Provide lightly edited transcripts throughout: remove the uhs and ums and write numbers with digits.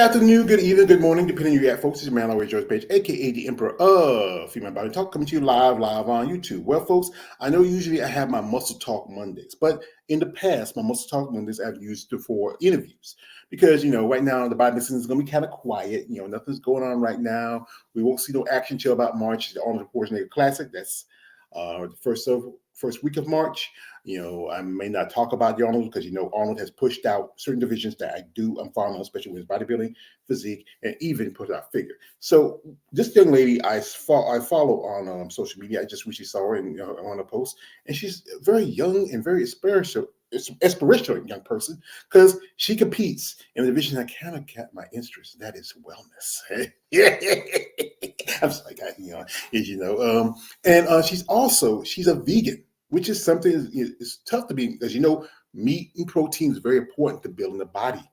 afternoon, good evening, good morning, depending on you at, folks. This is man always George Page, aka the Emperor of Female Body Talk, coming to you live on YouTube. Well, folks, I know usually I have my Muscle Talk Mondays, but in the past, my Muscle Talk Mondays I've used for interviews because right now the body business is going to be kind of quiet. Nothing's going on right now. We won't see no action till about March, the Arnold Schwarzenegger Classic. That's the first week of March. I may not talk about the Arnold because Arnold has pushed out certain divisions that I'm following, especially with bodybuilding, physique, and even put out figure. So this young lady I follow on social media. I just recently saw her on a post, and she's very young and very inspirational young person because she competes in a division that kind of got my interest. That is wellness. I'm just like, and she's a vegan, which is something is tough to be because meat and protein is very important to building the body.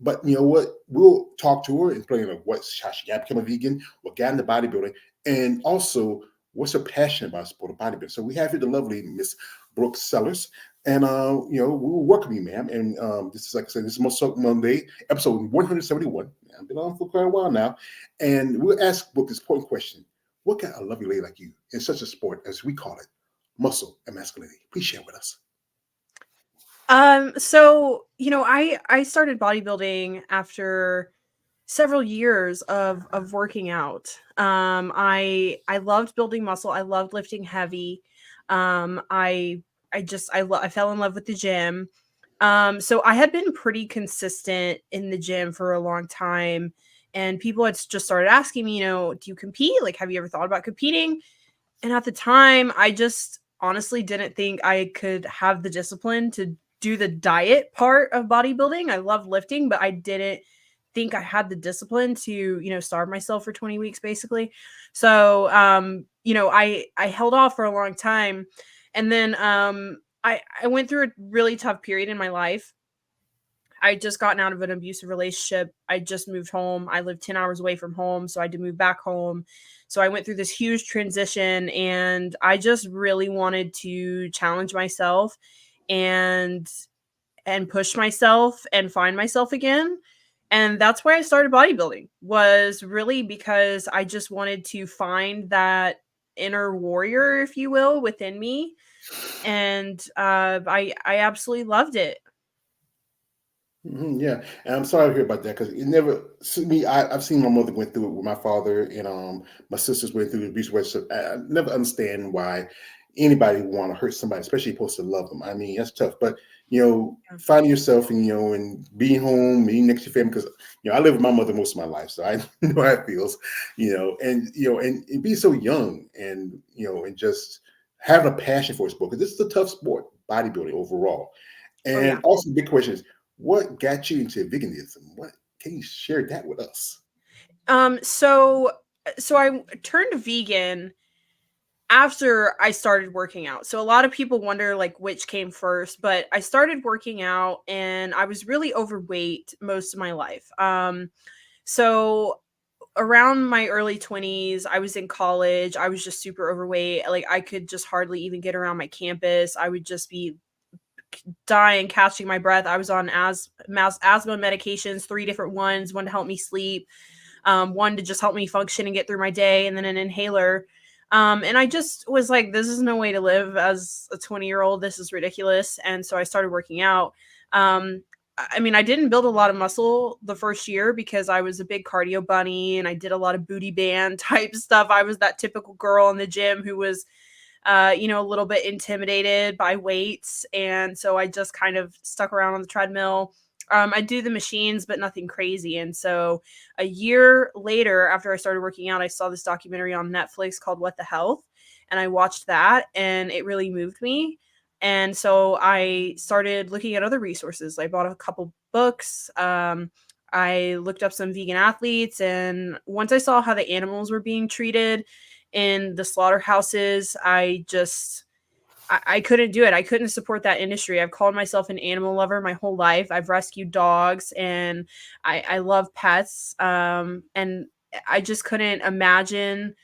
But you know what? We'll talk to her and explain how she got to become a vegan, what got into bodybuilding, and also what's her passion about sport of bodybuilding. So we have here the lovely Miss Brooke Sellers. And we'll welcome you, ma'am. And this is, like I said, this is MuscleTalk Monday, episode 171. I've been on for quite a while now. And we'll ask Brooke this important question. What got a lovely lady like you in such a sport, as we call it, muscle and masculinity? Please share with us. I started bodybuilding after several years of working out. I loved building muscle. I loved lifting heavy. I fell in love with the gym. So I had been pretty consistent in the gym for a long time, and people had just started asking me, do you compete? Like, have you ever thought about competing? And at the time, I just honestly didn't think I could have the discipline to do the diet part of bodybuilding. I love lifting, but I didn't think I had the discipline to, starve myself for 20 weeks basically. So, I held off for a long time. And then I went through a really tough period in my life. I just gotten out of an abusive relationship. I just moved home. I lived 10 hours away from home, so I had to move back home. So I went through this huge transition, and I just really wanted to challenge myself and push myself and find myself again. And that's why I started bodybuilding, was really because I just wanted to find that inner warrior, if you will, within me. And I absolutely loved it. Yeah, and I'm sorry to hear about that because it never me. I've seen my mother went through it with my father, and my sisters went through the abuse. So I never understand why anybody would want to hurt somebody, especially supposed to love them. I mean, that's tough. But finding yourself and and being home, being next to your family, because I live with my mother most of my life, so I know how it feels. And being so young, and and just having a passion for a sport, because this is a tough sport, bodybuilding overall. Oh And yeah. also, big question is, what got you into veganism? What can you share that with us? So I turned vegan after I started working out. So a lot of people wonder like which came first, but I started working out and I was really overweight most of my life. So around my early 20s, I was in college. I was just super overweight. Like I could just hardly even get around my campus. I would just be dying, catching my breath. I was on asthma medications, 3 different ones, one to help me sleep, one to just help me function and get through my day, and then an inhaler. And I just was like, this is no way to live as a 20-year-old. This is ridiculous. And so I started working out. I mean, I didn't build a lot of muscle the first year because I was a big cardio bunny and I did a lot of booty band type stuff. I was that typical girl in the gym who was a little bit intimidated by weights. And so I just kind of stuck around on the treadmill. I do the machines, but nothing crazy. And so a year later, after I started working out, I saw this documentary on Netflix called What the Health. And I watched that and it really moved me. And so I started looking at other resources. I bought a couple books. I looked up some vegan athletes. And once I saw how the animals were being treated in the slaughterhouses, I couldn't do it. I couldn't support that industry. I've called myself an animal lover my whole life. I've rescued dogs and I love pets. And I just couldn't imagine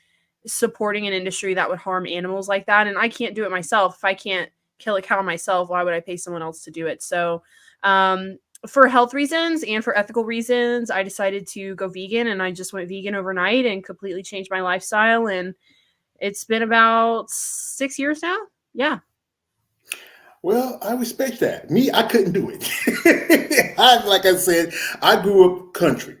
supporting an industry that would harm animals like that. And I can't do it myself. If I can't kill a cow myself, why would I pay someone else to do it? So for health reasons and for ethical reasons, I decided to go vegan, and I just went vegan overnight and completely changed my lifestyle. And it's been about 6 years now. Yeah. Well, I respect that. Me, I couldn't do it. Like I said, I grew up country.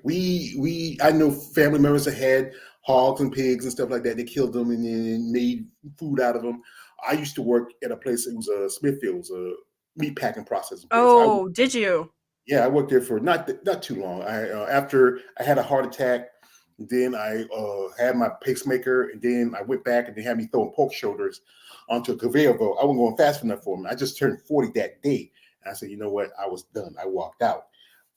I know family members that had hogs and pigs and stuff like that. They killed them and then made food out of them. I used to work at a place. It was a Smithfield's, a meat packing processing place. Oh, did you? Yeah, I worked there for not too long. I After I had a heart attack, then I had my pacemaker, and then I went back and they had me throwing pork shoulders onto a conveyor belt. I wasn't going fast enough for me. I just turned 40 that day, and I said, you know what? I was done. I walked out.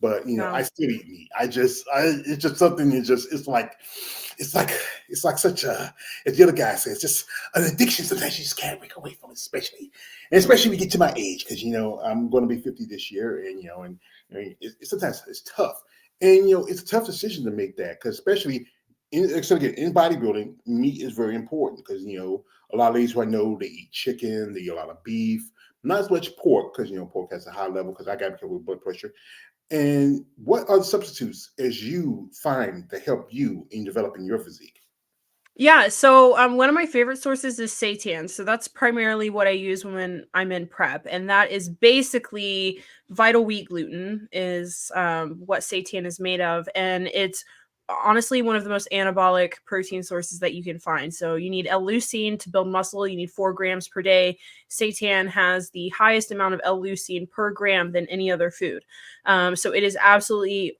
But I No. still eat meat. It's just something. It's like such a, as the other guy says, just an addiction. Sometimes you just can't break away from it, especially when you get to my age, because I'm going to be 50 this year, and sometimes it's tough, and it's a tough decision to make that, because especially in bodybuilding, meat is very important, because a lot of ladies who I know, they eat chicken, they eat a lot of beef, not as much pork, because pork has a high level, because I got to be careful with blood pressure. And what other substitutes as you find to help you in developing your physique? Yeah, so one of my favorite sources is seitan. So that's primarily what I use when I'm in prep, and that is basically vital wheat gluten is what seitan is made of, and it's honestly one of the most anabolic protein sources that you can find. So you need L-leucine to build muscle. You need 4 grams per day. Seitan has the highest amount of L-leucine per gram than any other food. So it is absolutely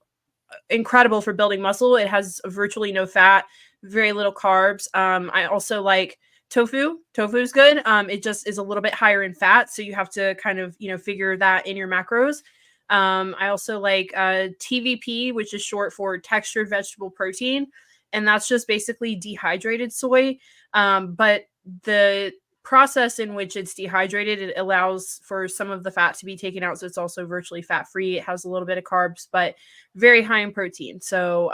incredible for building muscle. It has virtually no fat, very little carbs. I also like tofu. Tofu is good. It just is a little bit higher in fat, so you have to kind of figure that in your macros. I also like TVP, which is short for textured vegetable protein, and that's just basically dehydrated soy. But the process in which it's dehydrated, it allows for some of the fat to be taken out, so it's also virtually fat free. It has a little bit of carbs, but very high in protein. So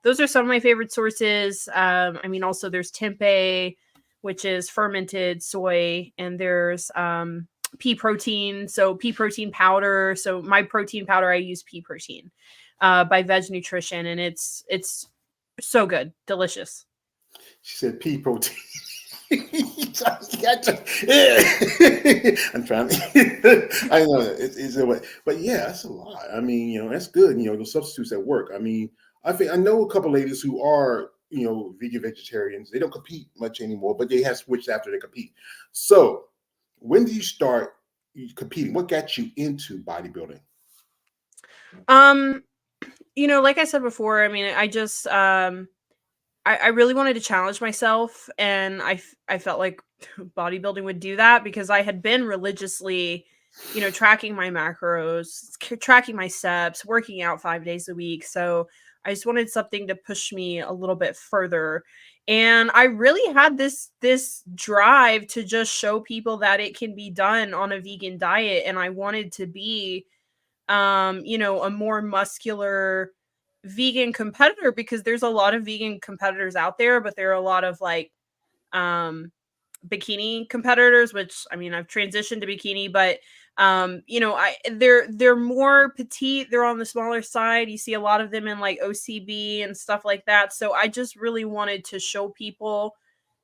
those are some of my favorite sources. I mean, also there's tempeh, which is fermented soy, and there's pea protein. So pea protein powder. So my protein powder, I use pea protein by Veg Nutrition, and it's so good, delicious. She said pea protein. I'm trying to. I know it's a way, but yeah, that's a lot. I mean, that's good. Those substitutes that work. I mean, I know a couple ladies who are vegan vegetarians. They don't compete much anymore, but they have switched after they compete. So, when do you start competing? What got you into bodybuilding? Um, like I said before, I mean, I just I really wanted to challenge myself, and I felt like bodybuilding would do that, because I had been religiously, tracking my macros, tracking my steps, working out 5 days a week. So I just wanted something to push me a little bit further. And I really had this drive to just show people that it can be done on a vegan diet, and I wanted to be a more muscular vegan competitor, because there's a lot of vegan competitors out there, but there are a lot of like um bikini competitors, which I mean I've transitioned to bikini, but they're more petite, they're on the smaller side. You see a lot of them in like OCB and stuff like that. So I just really wanted to show people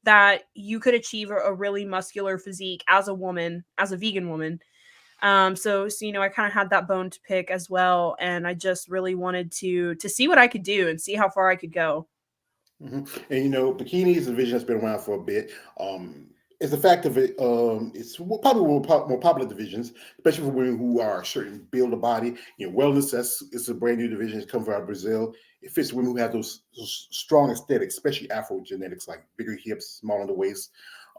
that you could achieve a really muscular physique as a woman, as a vegan woman. So I kind of had that bone to pick as well, and I just really wanted to see what I could do and see how far I could go. And bikini is a division that's been around for a bit. It's the fact of it. It's probably one of the more popular divisions, especially for women who are a certain build of body. Wellness. It's a brand new division. It's come from out of Brazil. It fits women who have those strong aesthetics, especially Afro genetics, like bigger hips, small in the waist.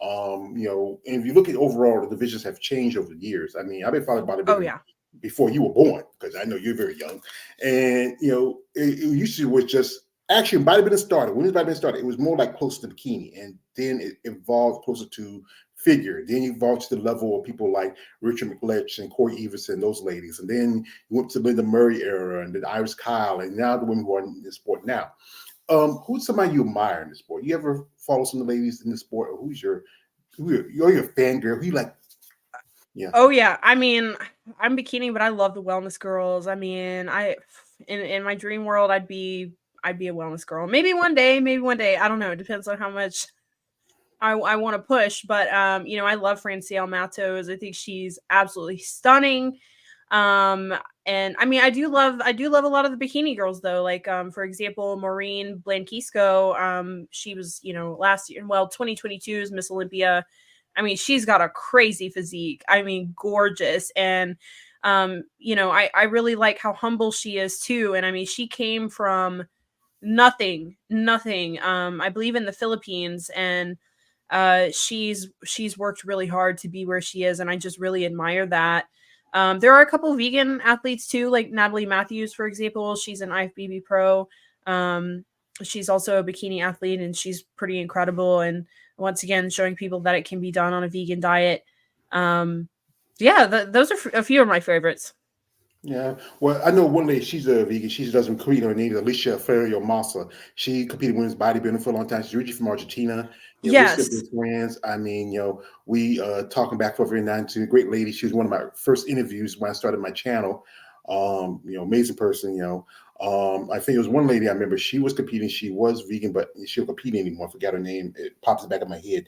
And if you look at overall, the divisions have changed over the years. I mean, I've been following Oh bodybuilding yeah. before you were born, because I know you're very young. And it usually was just actually bodybuilding started. When bodybuilding started, it was more like close to bikini, and then it evolved closer to figure. Then it evolved to the level of people like Richard McLetch and Corey Everson, those ladies. And then you went to Linda Murray era, and then Iris Kyle, and now the women who are in the sport now. Who's somebody you admire in the sport? You ever follow some of the ladies in the sport, or you're your fan girl? Who you like? Yeah. Oh yeah. I mean, I'm bikini, but I love the wellness girls. I mean, in my dream world, I'd be a wellness girl. Maybe one day, maybe one day. I don't know. It depends on how much I want to push. But you know, I love Francielle Matos. I think she's absolutely stunning. Um, and I mean, I do love a lot of the bikini girls though. Like for example, Maureen Blanquisco. She was, you know, last year, well, 2022's Miss Olympia. I mean, she's got a crazy physique. I mean, gorgeous. And you know, I really like how humble she is too. And I mean, she came from nothing. I believe in the Philippines, and she's worked really hard to be where she is, and I just really admire that. There are a couple vegan athletes too, like Natalie Matthews, for example. She's an IFBB pro. Um, she's also a bikini athlete, and she's pretty incredible. And once again, showing people that it can be done on a vegan diet. Um, yeah, those are a few of my favorites. Yeah, well, I know one lady. She's a vegan. She doesn't compete on named Alicia Ferreira Massa. She competed women's bodybuilding for a long time. She's originally from Argentina. You know, we're still Yes. good friends. I mean, you know, we talking back for every now and to a great lady. She was one of my first interviews when I started my channel. You know, amazing person. You know, I think it was one lady I remember. She was competing. She was vegan, but she don't compete anymore. I forgot her name. It pops in the back of my head.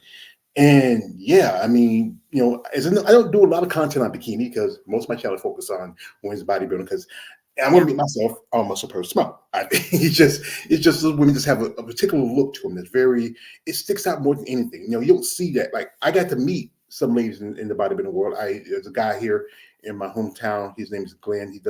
And yeah, I mean, you know, I don't do a lot of content on bikini because most of my channel focus on women's bodybuilding because I want Yeah. to make myself a muscle person smell. I think it's just those women just have a particular look to them that's very it sticks out more than anything. You know, you don't see that. Like I got to meet some ladies in the bodybuilding world. There's a guy here in my hometown. His name is Glenn. He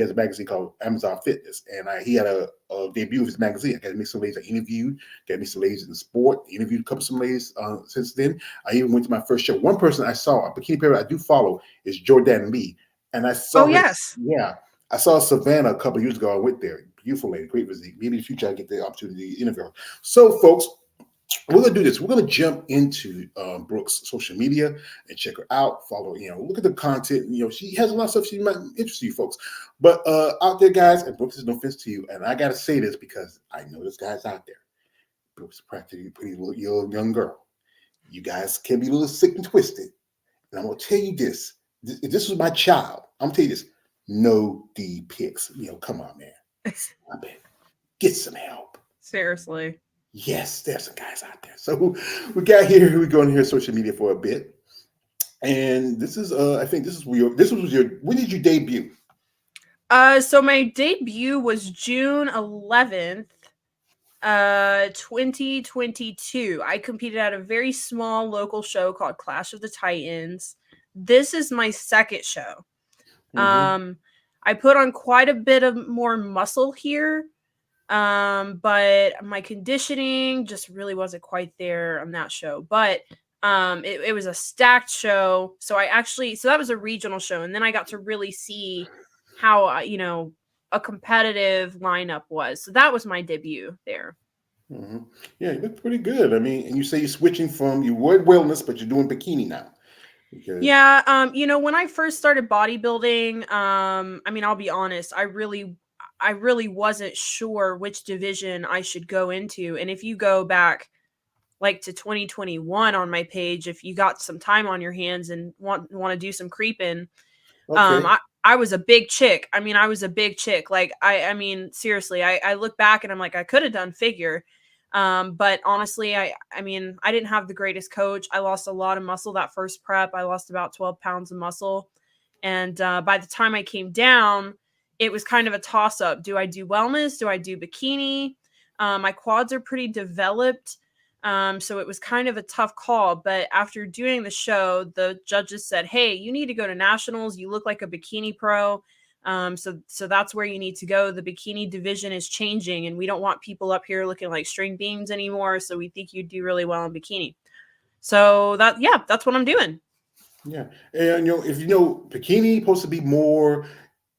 has a magazine called Amazon Fitness, and he had a debut of his magazine. I got to meet some ladies I interviewed. Got me some ladies in the sport. Interviewed a couple of some ladies since then. I even went to my first show. One person I saw, a bikini player I do follow, is Jordan Lee, and I Oh saw her. yes. Yeah, I saw Savannah a couple of years ago. I went there. Beautiful lady, great physique. Maybe in the future I get the opportunity to interview her. So, folks, we're gonna do this. We're gonna jump into Brooke's social media and check her out. Follow, you know, look at the content. You know, she has a lot of stuff she might interest you folks. But out there, guys, and Brooks is no offense to you, and I gotta say this because I know there's guys out there. Brooks is practically a pretty little young girl. You guys can be a little sick and twisted. And I'm gonna tell you this. If this was my child, I'm gonna tell you this. No D pics. You know, come on, man. Stop it. Get some help. Seriously. Yes, there's some guys out there. So we got here. We go in here social media for a bit, and this is I think this is where this was your when did you debut? So my debut was June 11th, 2022. I competed at a very small local show called Clash of the Titans. This is my second show. Mm-hmm. Um, I put on quite a bit of more muscle here, but my conditioning just really wasn't quite there on that show. But it was a stacked show, so so that was a regional show, and then I got to really see how you know, a competitive lineup was. So that was my debut there. Mm-hmm. Yeah, you look pretty good. I mean, and you say you're switching from you were wellness, but you're doing bikini now because Yeah, you know, when I first started bodybuilding, I mean, I'll be honest, I really wasn't sure which division I should go into. And if you go back like to 2021 on my page, if you got some time on your hands and want to do some creeping, okay, I was a big chick. I mean, I was a big chick. Like I mean, seriously, I look back and I'm like, I could have done figure. But honestly, I mean, I didn't have the greatest coach. I lost a lot of muscle that first prep. I lost about 12 pounds of muscle. And by the time I came down, it was kind of a toss up. Do I do wellness? Do I do bikini? My quads are pretty developed. So it was kind of a tough call. But after doing the show, the judges said, "Hey, you need to go to nationals. You look like a bikini pro. So that's where you need to go. The bikini division is changing, and we don't want people up here looking like string beans anymore. So we think you do really well in bikini." So yeah, that's what I'm doing. yeah, and you know if you know bikini supposed to be more.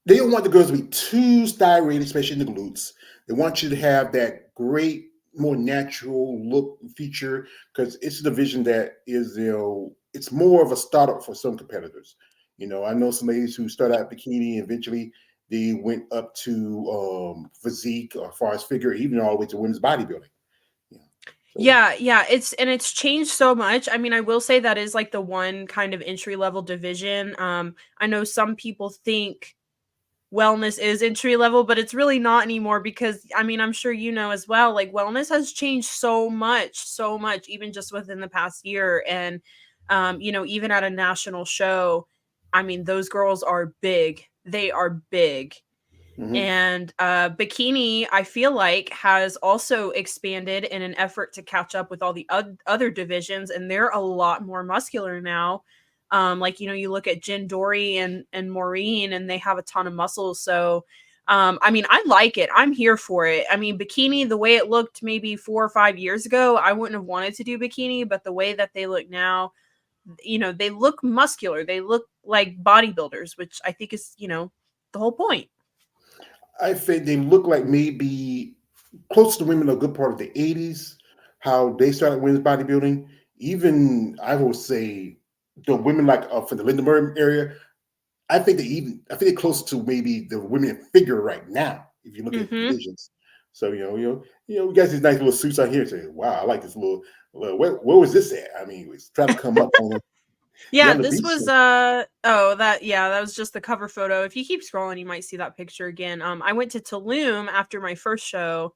They don't want the girls to be too styrated, especially in the glutes. They want you to have that great, more natural look feature because it's a division that is, you know, it's more of a startup for some competitors. You know, I know some ladies who start out bikini and eventually they went up to physique or as far as figure, even all the way to women's bodybuilding. Yeah. So, Yeah, it's changed so much. I mean, I will say that is like the one kind of entry level division. I know some people think wellness is entry level, but it's really not anymore because I mean, I'm sure you know as well, like wellness has changed so much, even just within the past year. And even at a national show, I mean, those girls are big. They are big. mhm. And bikini, I feel like, has also expanded in an effort to catch up with all the other divisions, and they're a lot more muscular now. Like you look at Jen Dory and Maureen, and they have a ton of muscles. So, I mean, I like it. I'm here for it. I mean, bikini, the way it looked maybe 4 or 5 years ago, I wouldn't have wanted to do bikini, but the way that they look now, they look muscular. They look like bodybuilders, which I think is, the whole point. I think they look like maybe close to women a good part of the 80s, how they started women's bodybuilding. Even I will say the women like from the Lindenberg area, I think they're closer to maybe the women in figure right now, if you look at the Mhm. divisions. So, we got these nice little suits out here and say, wow, I like this little where was this at? I mean, it's trying to come up on Yeah, Yonder this Beach. was that was just the cover photo. If you keep scrolling, you might see that picture again. I went to Tulum after my first show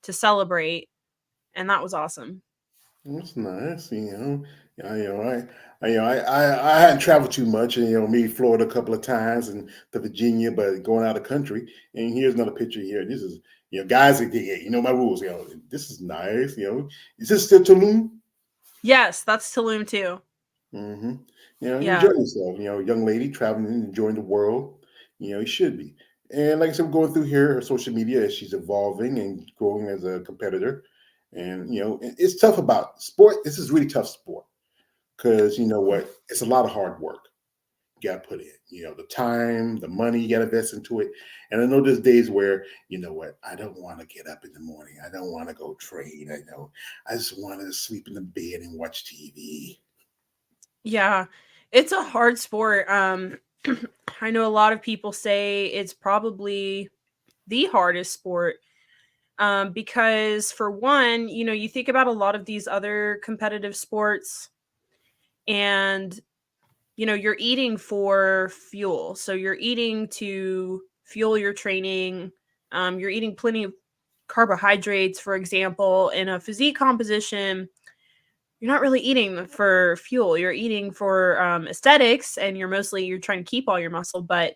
to celebrate, and that was awesome. That's nice, Yeah, I hadn't traveled too much, and maybe Florida a couple of times, and to Virginia, but going out of country. And here's another picture here. This is, guys that yeah, my rules. This is nice. Is this still Tulum? Yes, that's Tulum too. Mm-hmm. Yeah. Enjoy yourself. Young lady traveling and enjoying the world. You should be. And like I said, we're going through here her social media as she's evolving and growing as a competitor. And it's tough about sport. This is really tough sport because you know what? It's a lot of hard work you got to put in. The time, the money you got to invest into it. And I know there's days where I don't want to get up in the morning. I don't want to go train. I just want to sleep in the bed and watch TV. Yeah. It's a hard sport. I know a lot of people say it's probably the hardest sport. Because for one, you think about a lot of these other competitive sports, and you're eating for fuel. So you're eating to fuel your training. You're eating plenty of carbohydrates, for example. In a physique composition, you're not really eating for fuel. You're eating for aesthetics, and you're trying to keep all your muscle, but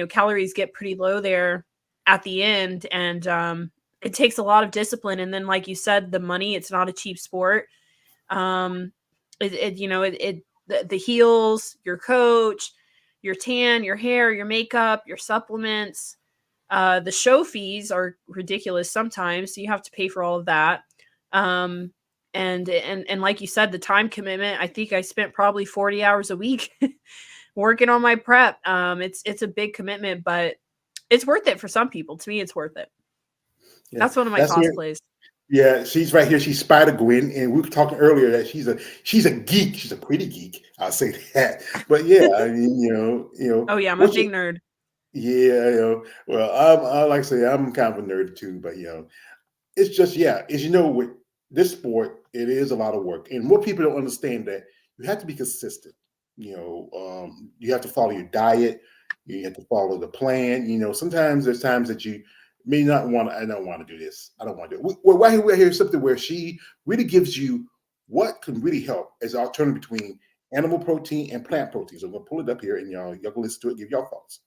calories get pretty low there at the end, and it takes a lot of discipline. And then, like you said, the money. It's not a cheap sport. um the heels, your coach, your tan, your hair, your makeup, your supplements, the show fees are ridiculous sometimes, so you have to pay for all of that. um and like you said, the time commitment. I think I spent probably 40 hours a week working on my prep. It's a big commitment, but it's worth it for some people. To me, it's worth it. Yeah, That's one of my that's here. cosplays. Yeah, she's right here. She's Spider Gwen, and we were talking earlier that she's a geek. She's a pretty geek. I'll say that. But yeah, I mean, Oh yeah, I'm a what's big your nerd. yeah, well, I like to say I'm kind of a nerd too, but it's just as with this sport, it is a lot of work, and more people don't understand that you have to be consistent. You have to follow your diet. You have to follow the plan. Sometimes there's times that you may not want. I don't want to do this. I don't want to do it. Well, why we're here something where she really gives you what can really help as an alternative between animal protein and plant protein. So I'm gonna pull it up here, and y'all can listen to it. Give y'all thoughts.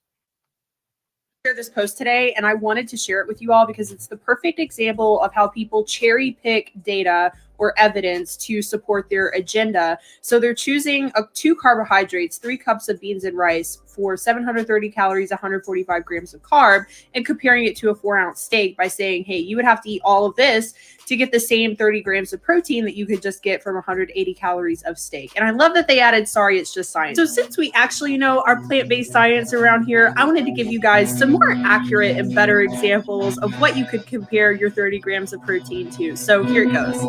Share this post today, and I wanted to share it with you all because it's the perfect example of how people cherry pick data or evidence to support their agenda. So they're choosing two carbohydrates, 3 cups of beans and rice for 730 calories, 145 grams of carb, and comparing it to a 4-ounce steak by saying, hey, you would have to eat all of this to get the same 30 grams of protein that you could just get from 180 calories of steak. And I love that they added, sorry, it's just science. So since we actually know our plant-based science around here, I wanted to give you guys some more accurate and better examples of what you could compare your 30 grams of protein to. So here it goes.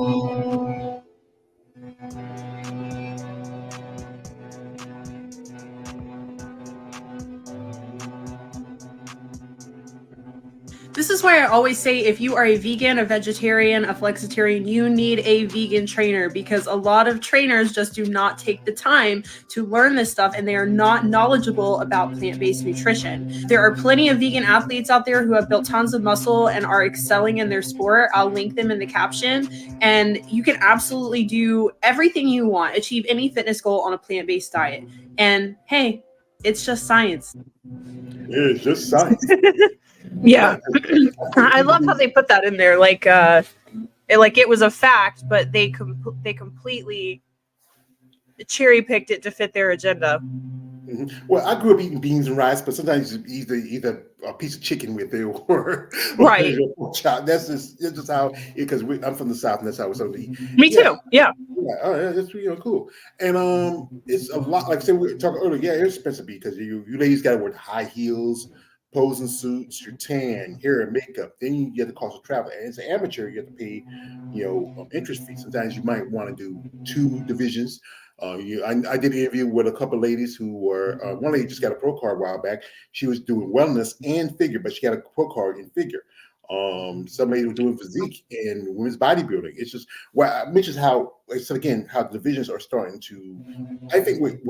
This is why I always say if you are a vegan, a vegetarian, a flexitarian, you need a vegan trainer, because a lot of trainers just do not take the time to learn this stuff, and they are not knowledgeable about plant-based nutrition. There are plenty of vegan athletes out there who have built tons of muscle and are excelling in their sport. I'll link them in the caption. And you can absolutely do everything you want, achieve any fitness goal on a plant-based diet. And hey, it's just science. It's just science. Yeah, Yeah. 'cause I think I people love how do. they put that in there, like it was a fact, but they completely cherry picked it to fit their agenda. Well, I grew up eating beans and rice, but sometimes you either a piece of chicken with it or Right. a pork chop. That's just how because I'm from the South and that's how it's supposed to eat. Me Yeah, too. Yeah. yeah, oh, yeah, that's cool. And it's a lot. Like I said, we were talking earlier. Yeah, it's expensive because you ladies got to wear high heels, posing suits, your tan, hair and makeup. Then you get the cost of travel. And as an amateur, you have to pay, interest fee. Sometimes you might want to do two divisions. I did an interview with a couple of ladies who were. One lady just got a pro card a while back. She was doing wellness and figure, but she got a pro card in figure. Some lady was doing physique and women's bodybuilding. It's just which is how, like I said again, how the divisions are starting to. I think with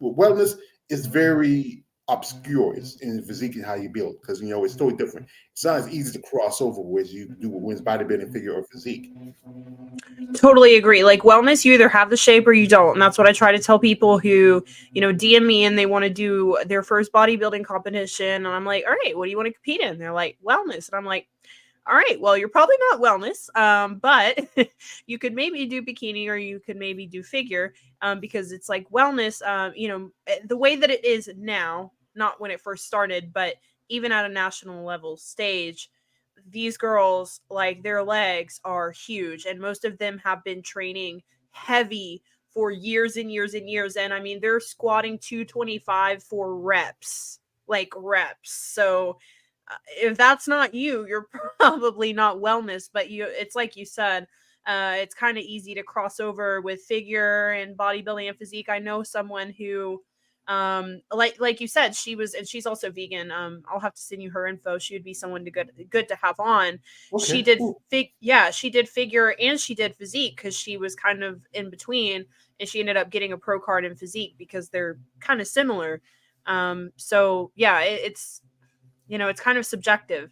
wellness, it's very obscure. It's in physique and how you build because it's totally different. It's not as easy to cross over as you do with women's bodybuilding, figure, or physique. Totally agree. Like wellness, you either have the shape or you don't. And that's what I try to tell people who, DM me and they want to do their first bodybuilding competition. And I'm like, all right, what do you want to compete in? They're like, wellness. And I'm like, all right, well, you're probably not wellness, but you could maybe do bikini or you could maybe do figure, because it's like wellness, the way that it is now, not when it first started, but even at a national level stage, these girls, like their legs are huge, and most of them have been training heavy for years and years and years. And I mean, they're squatting 225 for reps, like reps. So if that's not you, you're probably not wellness. But it's like you said, it's kind of easy to cross over with figure and bodybuilding and physique. I know someone who, like you said, she's also vegan. I'll have to send you her info. She would be someone good to have on. Okay, She did cool. she did figure and she did physique because she was kind of in between, and she ended up getting a pro card in physique because they're kind of similar. So yeah, it's kind of subjective.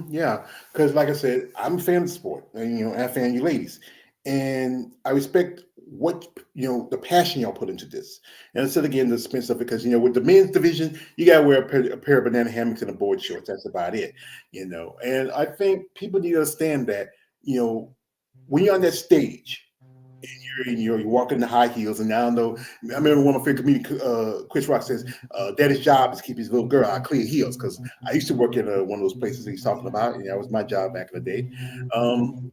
Yeah, because like I said, I'm a fan of the sport, and I'm a fan of you ladies, and I respect what the passion y'all put into this. And I said again, the expense of it, because with the men's division, you gotta wear a pair of banana hammocks and a board shorts. That's about it. And I think people need to understand that when you're on that stage you're walking the high heels, and now I know. I remember one of my favorite comedians, Chris Rock says, "Daddy's job is keep his little girl out of clean heels." Because I used to work in one of those places he's talking about, and that was my job back in the day.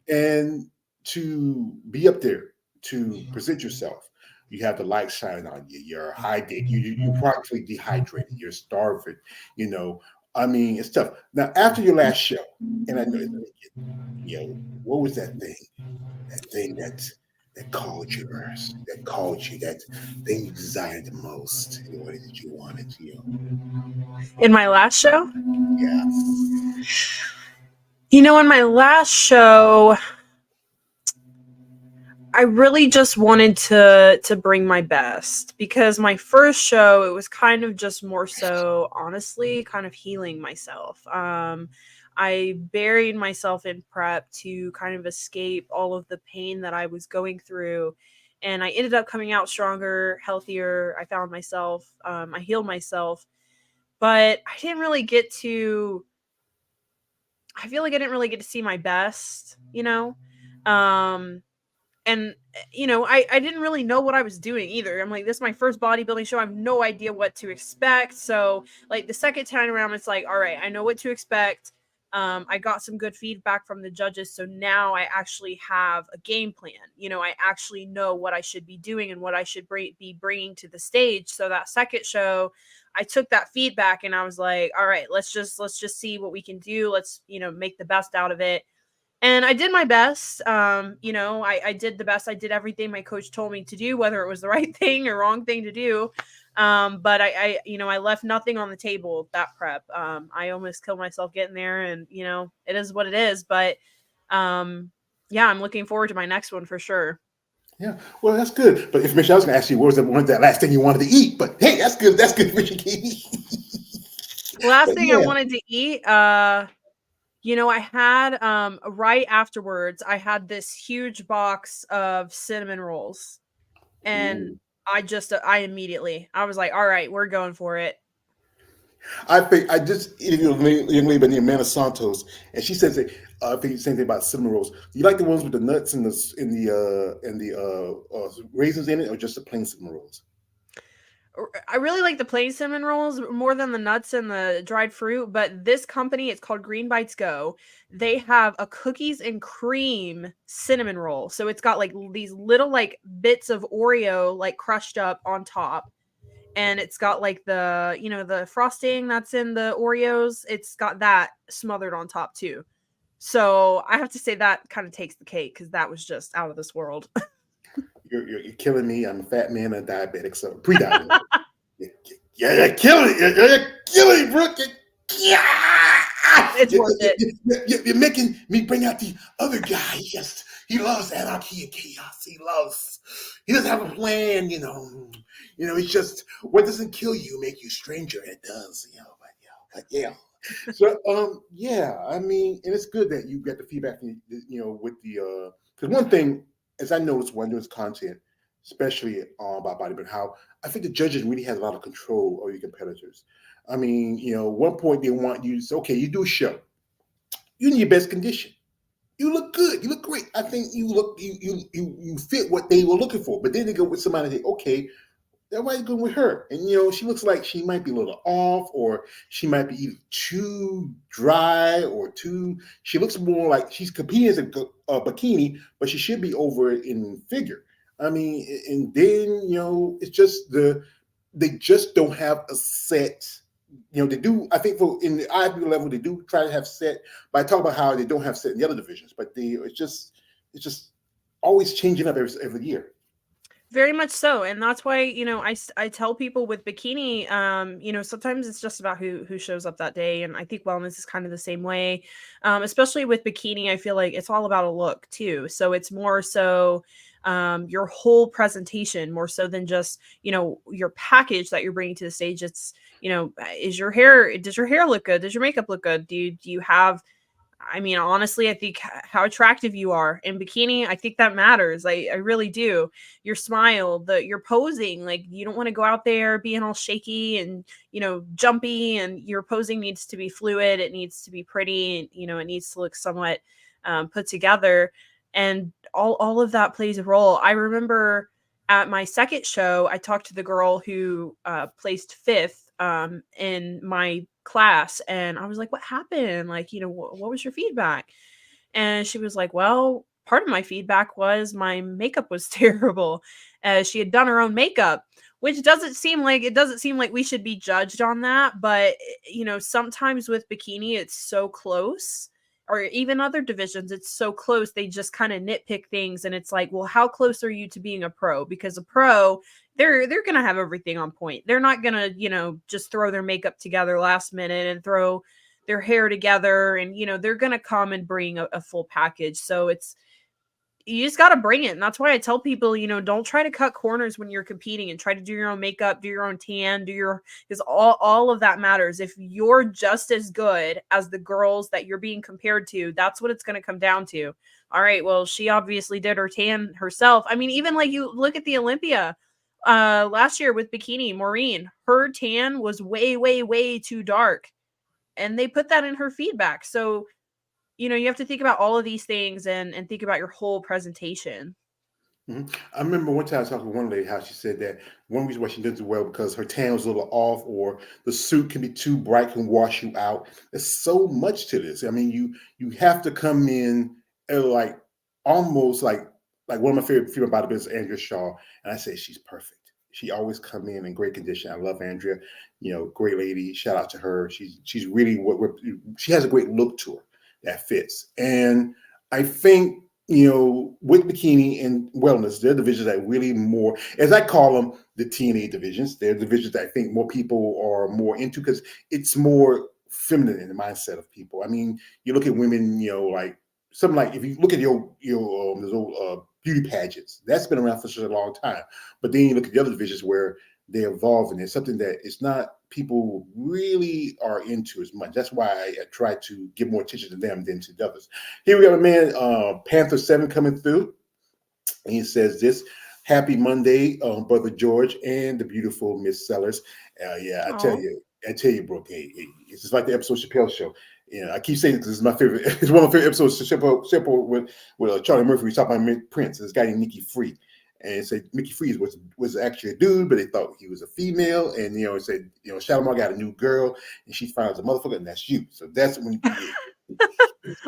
And to be up there to present yourself, you have the light shining on you. You're hydrated. You're practically dehydrated. You're starving. You know, I mean, it's tough. Now, after your last show, and I know, what was that thing? That thing that called yours, that thing you desired the most. What is it you wanted? In my last show, Yes. in my last show, I really just wanted to bring my best, because my first show, it was kind of just more so honestly kind of healing myself. I buried myself in prep to kind of escape all of the pain that I was going through, and I ended up coming out stronger, healthier. I found myself, I healed myself, but I feel like I didn't really get to see my best. Um and I didn't really know what I was doing either. I'm like, this is my first bodybuilding show. I have no idea what to expect. So like the second time around, it's like, all right, I know what to expect. I got some good feedback from the judges, so now I actually have a game plan. I actually know what I should be doing and what I should be bringing to the stage. So that second show, I took that feedback and I was like, all right, let's just see what we can do. Let's make the best out of it. And I did my best. I did the best. I did everything my coach told me to do, whether it was the right thing or wrong thing to do. But I left nothing on the table with that prep. I almost killed myself getting there, and it is what it is. But yeah, I'm looking forward to my next one for sure. Yeah, well, that's good. But information I was going to ask you, what was that last thing you wanted to eat? But hey, that's good. That's good information. Last But thing I yeah, wanted to eat, I had right afterwards, I had this huge box of cinnamon rolls, and ooh. I immediately, I was like, all right, we're going for it. I think I just interviewed a young lady named Amanda Santos, and she says that I think the same thing about cinnamon rolls. Do you like the ones with the nuts and the raisins in it, or just the plain cinnamon rolls? I really like the plain cinnamon rolls more than the nuts and the dried fruit, but this company, it's called Green Bites Go. They have a cookies and cream cinnamon roll. So it's got like these little like bits of Oreo like crushed up on top. And it's got like the frosting that's in the Oreos. It's got that smothered on top too. So I have to say that kind of takes the cake because that was just out of this world. You're killing me. I'm a fat man and a diabetic, so pre-diabetic. You're killing it. You're killing it, Brooke. It's worth it. You're making me bring out the other guy. He loves anarchy and chaos. He doesn't have a plan, it's just what doesn't kill you make you stranger. It does, but yeah. So yeah, I mean, and it's good that you get the feedback from with the because one thing as I noticed when doing this content, especially about bodybuilding, how I think the judges really has a lot of control over your competitors. I mean, one point they want you to say, okay, you do a show, you in your best condition. You look good. You look great. I think you fit what they were looking for. But then they go with somebody and say, okay, everybody's going with her. And, she looks like she might be a little off, or she might be either too dry or she looks more like she's competing as a bikini, but she should be over in figure. I mean, and then, it's just they just don't have a set. They do. I think for in the IFB level, they do try to have set. But I talk about how they don't have set in the other divisions. But it's just always changing up every year. Very much so, and that's why, I tell people with bikini, sometimes it's just about who shows up that day, and I think wellness is kind of the same way. Especially with bikini, I feel like it's all about a look too. So it's more so your whole presentation, more so than just, your package that you're bringing to the stage. It's, does your hair look good? Does your makeup look good? Do you have, I mean, honestly, I think how attractive you are in bikini, I think that matters. I really do. Your smile, your posing, like you don't want to go out there being all shaky and, jumpy, and your posing needs to be fluid. It needs to be pretty, and, it needs to look somewhat put together. And all of that plays a role. I remember at my second show, I talked to the girl who placed fifth in my class, and I was like, what happened? Like, what was your feedback? And she was like, well, part of my feedback was my makeup was terrible. She had done her own makeup, which it doesn't seem like we should be judged on that. But, sometimes with bikini, it's so close, or even other divisions, it's so close. They just kind of nitpick things. And it's like, well, how close are you to being a pro? Because a pro, they're gonna have everything on point. They're not gonna, just throw their makeup together last minute and throw their hair together, and they're gonna come and bring a full package. So you just got to bring it. And that's why I tell people, don't try to cut corners when you're competing, and try to do your own makeup, do your own tan, because all of that matters. If you're just as good as the girls that you're being compared to, that's what it's going to come down to. All right, well, she obviously did her tan herself. I mean, even like you look at the Olympia last year with bikini, Maureen, her tan was way, way, way too dark. And they put that in her feedback. So, you have to think about all of these things, and think about your whole presentation. I remember one time I was talking to one lady how she said that one reason why she doesn't do well because her tan was a little off, or the suit can be too bright, can wash you out. There's so much to this. I mean, you have to come in like almost like one of my favorite female bodybuilders, Andrea Shaw, and I say she's perfect. She always come in great condition. I love Andrea, great lady. Shout out to her. She's really she has a great look to her that fits. And I think, with bikini and wellness, they're divisions that really more, as I call them, the TNA divisions. They're divisions that I think more people are more into because it's more feminine in the mindset of people. I mean, you look at women, like something like if you look at your those old beauty pageants, that's been around for such a long time. But then you look at the other divisions where they evolve, and it's something that it's not people really are into as much. That's why I try to give more attention to them than to the others. Here we have a man, Panther 7 coming through. And he says this: Happy Monday, Brother George and the beautiful Miss Sellers. Yeah, Oh, I tell you, Brooke, hey, it's just like the episode Chappelle show. I keep saying this is my favorite. It's one of my favorite episodes. Chappelle with Charlie Murphy. We talk about Prince. This guy named Nikki Free, and it said Mickey Freeze was actually a dude, but they thought he was a female. And it said Shalimar got a new girl, and she finds a motherfucker, and that's you. So that's when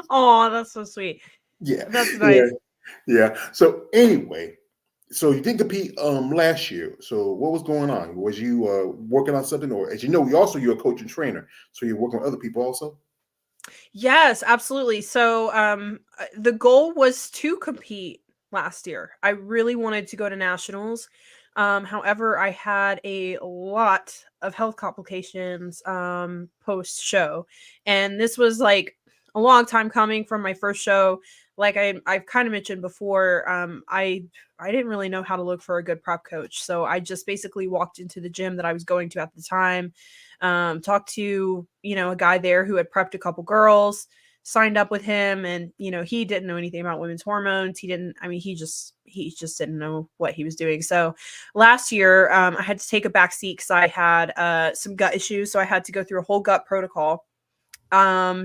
oh, that's so sweet. yeah, That's yeah, nice. yeah. So anyway, so you did compete last year. So what was going on? Was you working on something, or as you know, you're a coach and trainer, so you're working with other people also. Yes, absolutely. So, the goal was to compete last year. I really wanted to go to nationals. However, I had a lot of health complications post show, and this was like a long time coming from my first show. Like I've kind of mentioned before, I didn't really know how to look for a good prep coach, so I just basically walked into the gym that I was going to at the time, talked to a guy there who had prepped a couple girls, signed up with him, and he didn't know anything about women's hormones. He didn't, I mean, he just didn't know what he was doing. So last year, I had to take a back seat because I had some gut issues, so I had to go through a whole gut protocol. I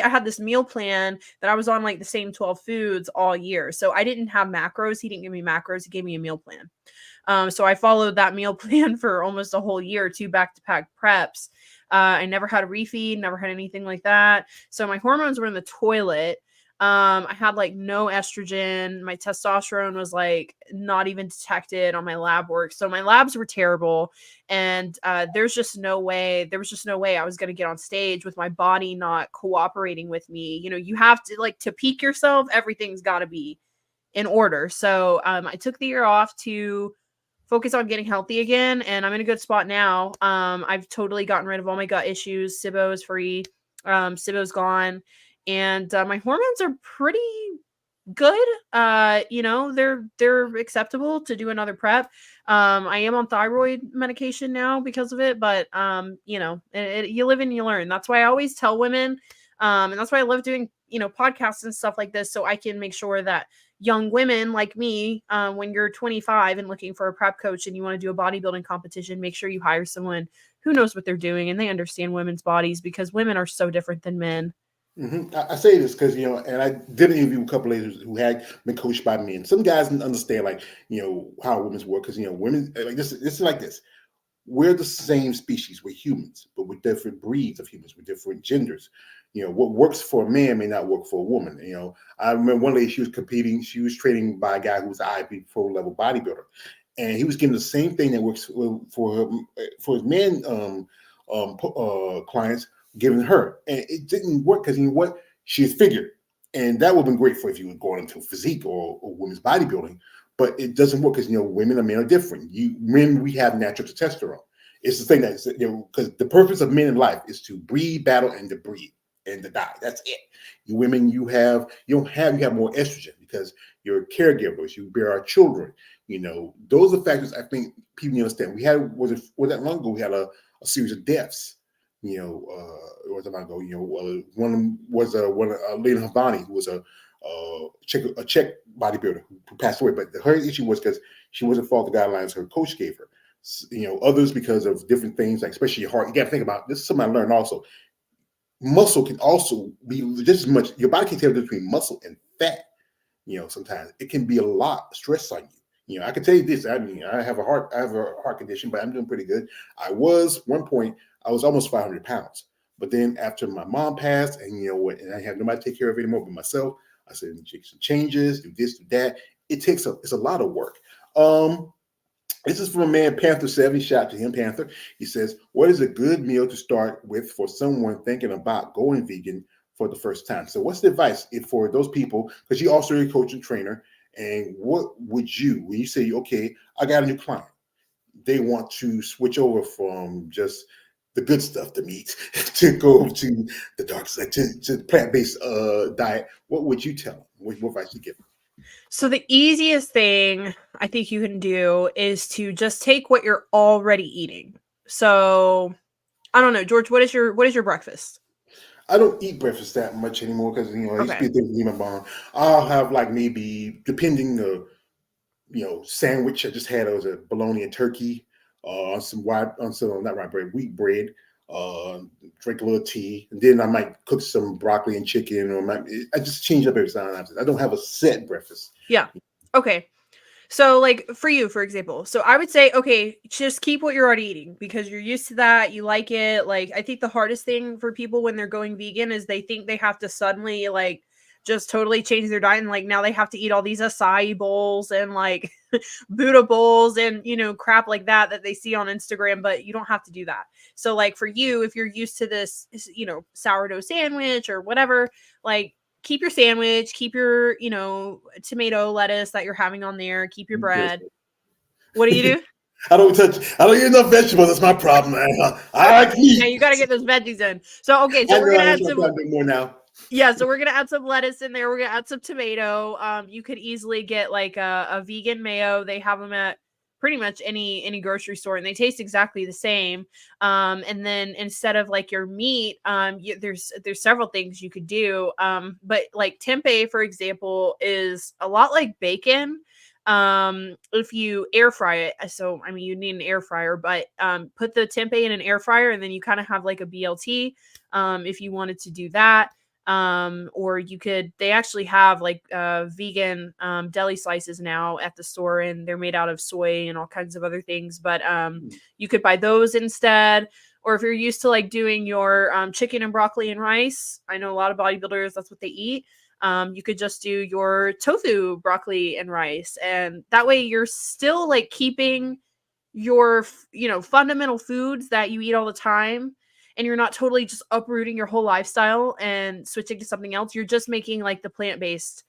had this meal plan that I was on, like the same 12 foods all year, so I didn't have macros. He didn't give me macros, he gave me a meal plan. So I followed that meal plan for almost a whole year, 2 back-to-back preps. I never had a refeed, never had anything like that. So my hormones were in the toilet. I had like no estrogen. My testosterone was like not even detected on my lab work. So my labs were terrible. And there was just no way I was going to get on stage with my body not cooperating with me. You have to, like, to peak yourself, everything's got to be in order. So I took the year off to focus on getting healthy again, and I'm in a good spot now. I've totally gotten rid of all my gut issues. SIBO is free. SIBO's gone, and my hormones are pretty good. They're acceptable to do another prep. I am on thyroid medication now because of it, but you live and you learn. That's why I always tell women, and that's why I love doing podcasts and stuff like this, so I can make sure that young women like me, when you're 25 and looking for a prep coach and you want to do a bodybuilding competition, make sure you hire someone who knows what they're doing and they understand women's bodies, because women are so different than men. I say this because and I did an interview with a couple ladies who had been coached by men. Some guys didn't understand, like, how women's work, because women, like, this is like this. We're the same species. We're humans, but we're different breeds of humans. We're different genders. What works for a man may not work for a woman. I remember one lady, she was competing. She was training by a guy who was an IB pro level bodybuilder, and he was getting the same thing that works for his men clients, giving her, and it didn't work because what, she's figured, and that would have been great for if you were going into physique or women's bodybuilding. But it doesn't work because women and men are different. Men, we have natural testosterone. It's the thing that because the purpose of men in life is to breed, battle, and to breed and to die. That's it. You women, you have more estrogen because you're caregivers. You bear our children. Those are factors I think people need to understand. We had was that long ago? We had a series of deaths. It was a long ago. One was Lena Havani, who was a Czech bodybuilder who passed away. But her issue was because she wasn't following the guidelines her coach gave her. Others because of different things, like especially your heart. You got to think about this. Is something I learned also. Muscle can also be just as much. Your body can tell between muscle and fat. Sometimes it can be a lot of stress on you. I can tell you this. I mean, I have a heart condition, but I'm doing pretty good. One point, I was almost 500 pounds. But then after my mom passed, and and I have nobody to take care of it anymore but myself, I said, make some changes, do this, do that. It's a lot of work. This is from a man, Panther 7. Shout out to him, Panther. He says, what is a good meal to start with for someone thinking about going vegan for the first time. So what's the advice for those people? Because you also a coach and trainer. And what would you, when you say, okay, I got a new client, they want to switch over from just the good stuff, the meat, to go to the dark side, to plant-based diet, what would you tell them? What advice you give them? So the easiest thing I think you can do is to just take what you're already eating. So I don't know, George, what is your breakfast? I don't eat breakfast that much anymore because it used to be Okay. a thing for me, my mom. I'll have like maybe, depending sandwich. I just had, it was a bologna and turkey, not white bread, wheat bread. Drink a little tea, and then I might cook some broccoli and chicken, or I just change up every time. I don't have a set breakfast. Yeah. Okay. So, like, for you, for example, so I would say, okay, just keep what you're already eating because you're used to that. You like it. Like, I think the hardest thing for people when they're going vegan is they think they have to suddenly, like, just totally change their diet. And, like, now they have to eat all these acai bowls and, like, Buddha bowls and, crap like that they see on Instagram. But you don't have to do that. So, like, for you, if you're used to this, sourdough sandwich or whatever, like, keep your sandwich, keep your, tomato, lettuce that you're having on there, keep your bread. What do you do? I don't eat enough vegetables. That's my problem. I like Yeah, meat. you got to get those veggies in. So, okay, so I we're know going to that's add what I'm some, trying to do more now. yeah, so we're going to add some lettuce in there. We're going to add some tomato. You could easily get like a vegan mayo. They have them at pretty much any grocery store and they taste exactly the same. And then instead of like your meat, there's several things you could do. But like tempeh, for example, is a lot like bacon. If you air fry it, so I mean you need an air fryer, but put the tempeh in an air fryer and then you kind of have like a BLT if you wanted to do that. Or they actually have like vegan deli slices now at the store and they're made out of soy and all kinds of other things, but you could buy those instead. Or if you're used to like doing your chicken and broccoli and rice, I know a lot of bodybuilders, that's what they eat. You could just do your tofu, broccoli, and rice. And that way you're still like keeping your, fundamental foods that you eat all the time. And you're not totally just uprooting your whole lifestyle and switching to something else. You're just making like the plant-based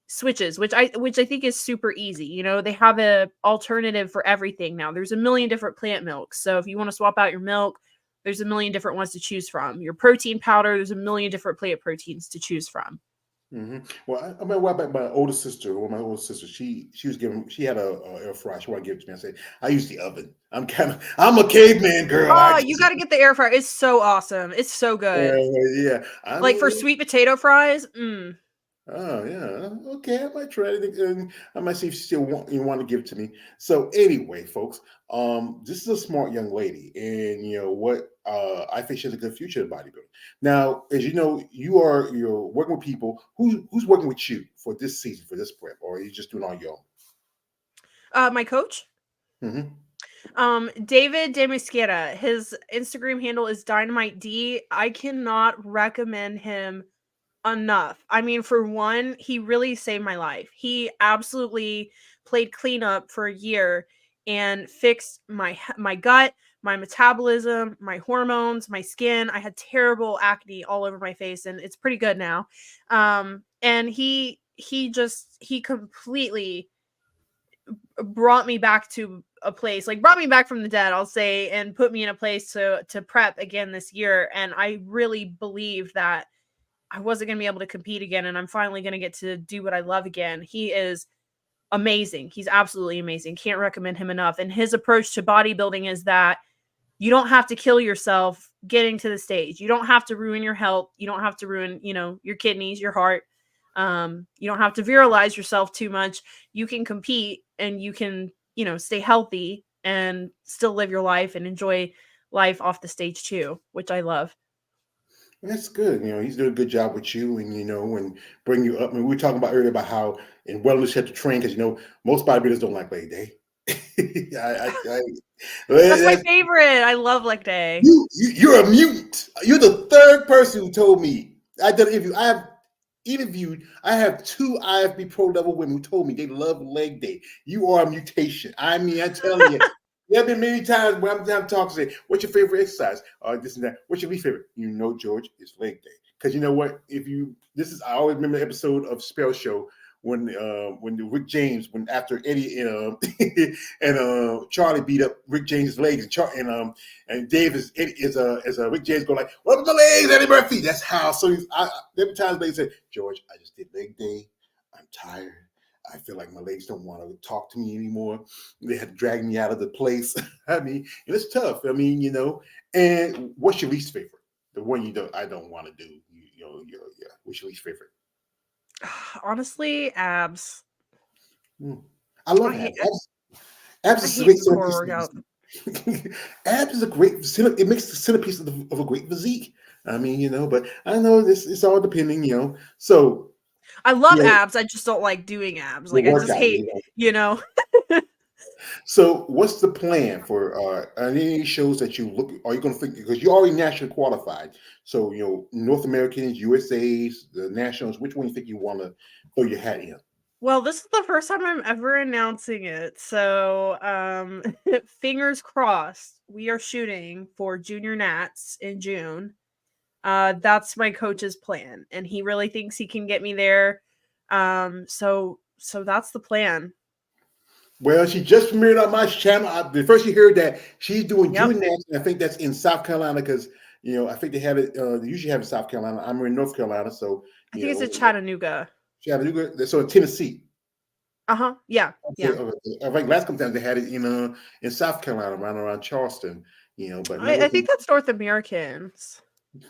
switches, which I think is super easy. They have a alternative for everything now. There's a million different plant milks. So if you want to swap out your milk, there's a million different ones to choose from. Your protein powder, there's a million different plant proteins to choose from. Mm-hmm. Well, I remember a while back, my older sister, she had a air fryer. She wanted to give it to me. I said, I use the oven. I'm a caveman girl. Oh, you got to get the air fryer. It's so awesome. It's so good. Yeah. Like for sweet potato fries. Oh yeah, okay. I might try it. I might see if you want to give it to me. So anyway, folks, this is a smart young lady, and what I think she has a good future in bodybuilding. Now, as you know, you're working with people. Who's working with you for this season, for this prep, or are you just doing all your My coach, David Demasquera. His Instagram handle is Dynamite D. I cannot recommend him enough. I mean, for one, he really saved my life. He absolutely played cleanup for a year and fixed my gut, my metabolism, my hormones, my skin. I had terrible acne all over my face and it's pretty good now. And he completely brought me back to a place, like brought me back from the dead, I'll say, and put me in a place to prep again this year. And I really believe that I wasn't going to be able to compete again. And I'm finally going to get to do what I love again. He is amazing. He's absolutely amazing. Can't recommend him enough. And his approach to bodybuilding is that you don't have to kill yourself getting to the stage. You don't have to ruin your health. You don't have to ruin, your kidneys, your heart. You don't have to virilize yourself too much. You can compete and you can, stay healthy and still live your life and enjoy life off the stage too, which I love. That's good. He's doing a good job with you, and bring you up. I mean, we were talking about earlier about how in wellness you have to train because most bodybuilders don't like leg day. That's my favorite. I love leg day. You're a mutant. You're the third person who told me. I did an interview. I have two IFB pro level women who told me they love leg day. You are a mutation. I mean, I'm telling you. There have been many times when I'm talking, say, what's your favorite exercise? This and that. What's your least favorite? George, it's leg day. because you know what? I always remember the episode of Spell Show when the Rick James, when after Eddie and Charlie beat up Rick James's legs, and Dave is Rick James go like, "What about the legs, Eddie Murphy?" That's how. So every time they say, "George, I just did leg day. I'm tired. I feel like my legs don't want to talk to me anymore. They had to drag me out of the place." I mean, and it's tough. I mean, And what's your least favorite? The one I don't want to do. What's your least favorite? Honestly, abs. I love I hate abs. Abs I is a hate great the core centerpiece. workout. Abs is a great. It makes the centerpiece of a great physique. I mean, but I know this. It's all depending, So, I love abs. I just don't like doing abs. the Like I just workout. hate, you know. So, what's the plan for any shows that you look? Are you going to think because you're already nationally qualified? So, North Americans, USA's, the nationals. Which one you think you want to throw your hat in? Well, this is the first time I'm ever announcing it. So, fingers crossed. We are shooting for Junior Nats in June. That's my coach's plan, and he really thinks he can get me there. So that's the plan. Well, she just premiered on my channel. The first you heard that she's doing Yep. June Nats, and I think that's in South Carolina because I think they have it. They usually have it in South Carolina. I'm in North Carolina, so I think it's in Chattanooga. Chattanooga. So in Tennessee. Uh-huh. Yeah. Okay, Yeah. I think last couple times they had it in South Carolina, around Charleston. But no, I think that's North Americans.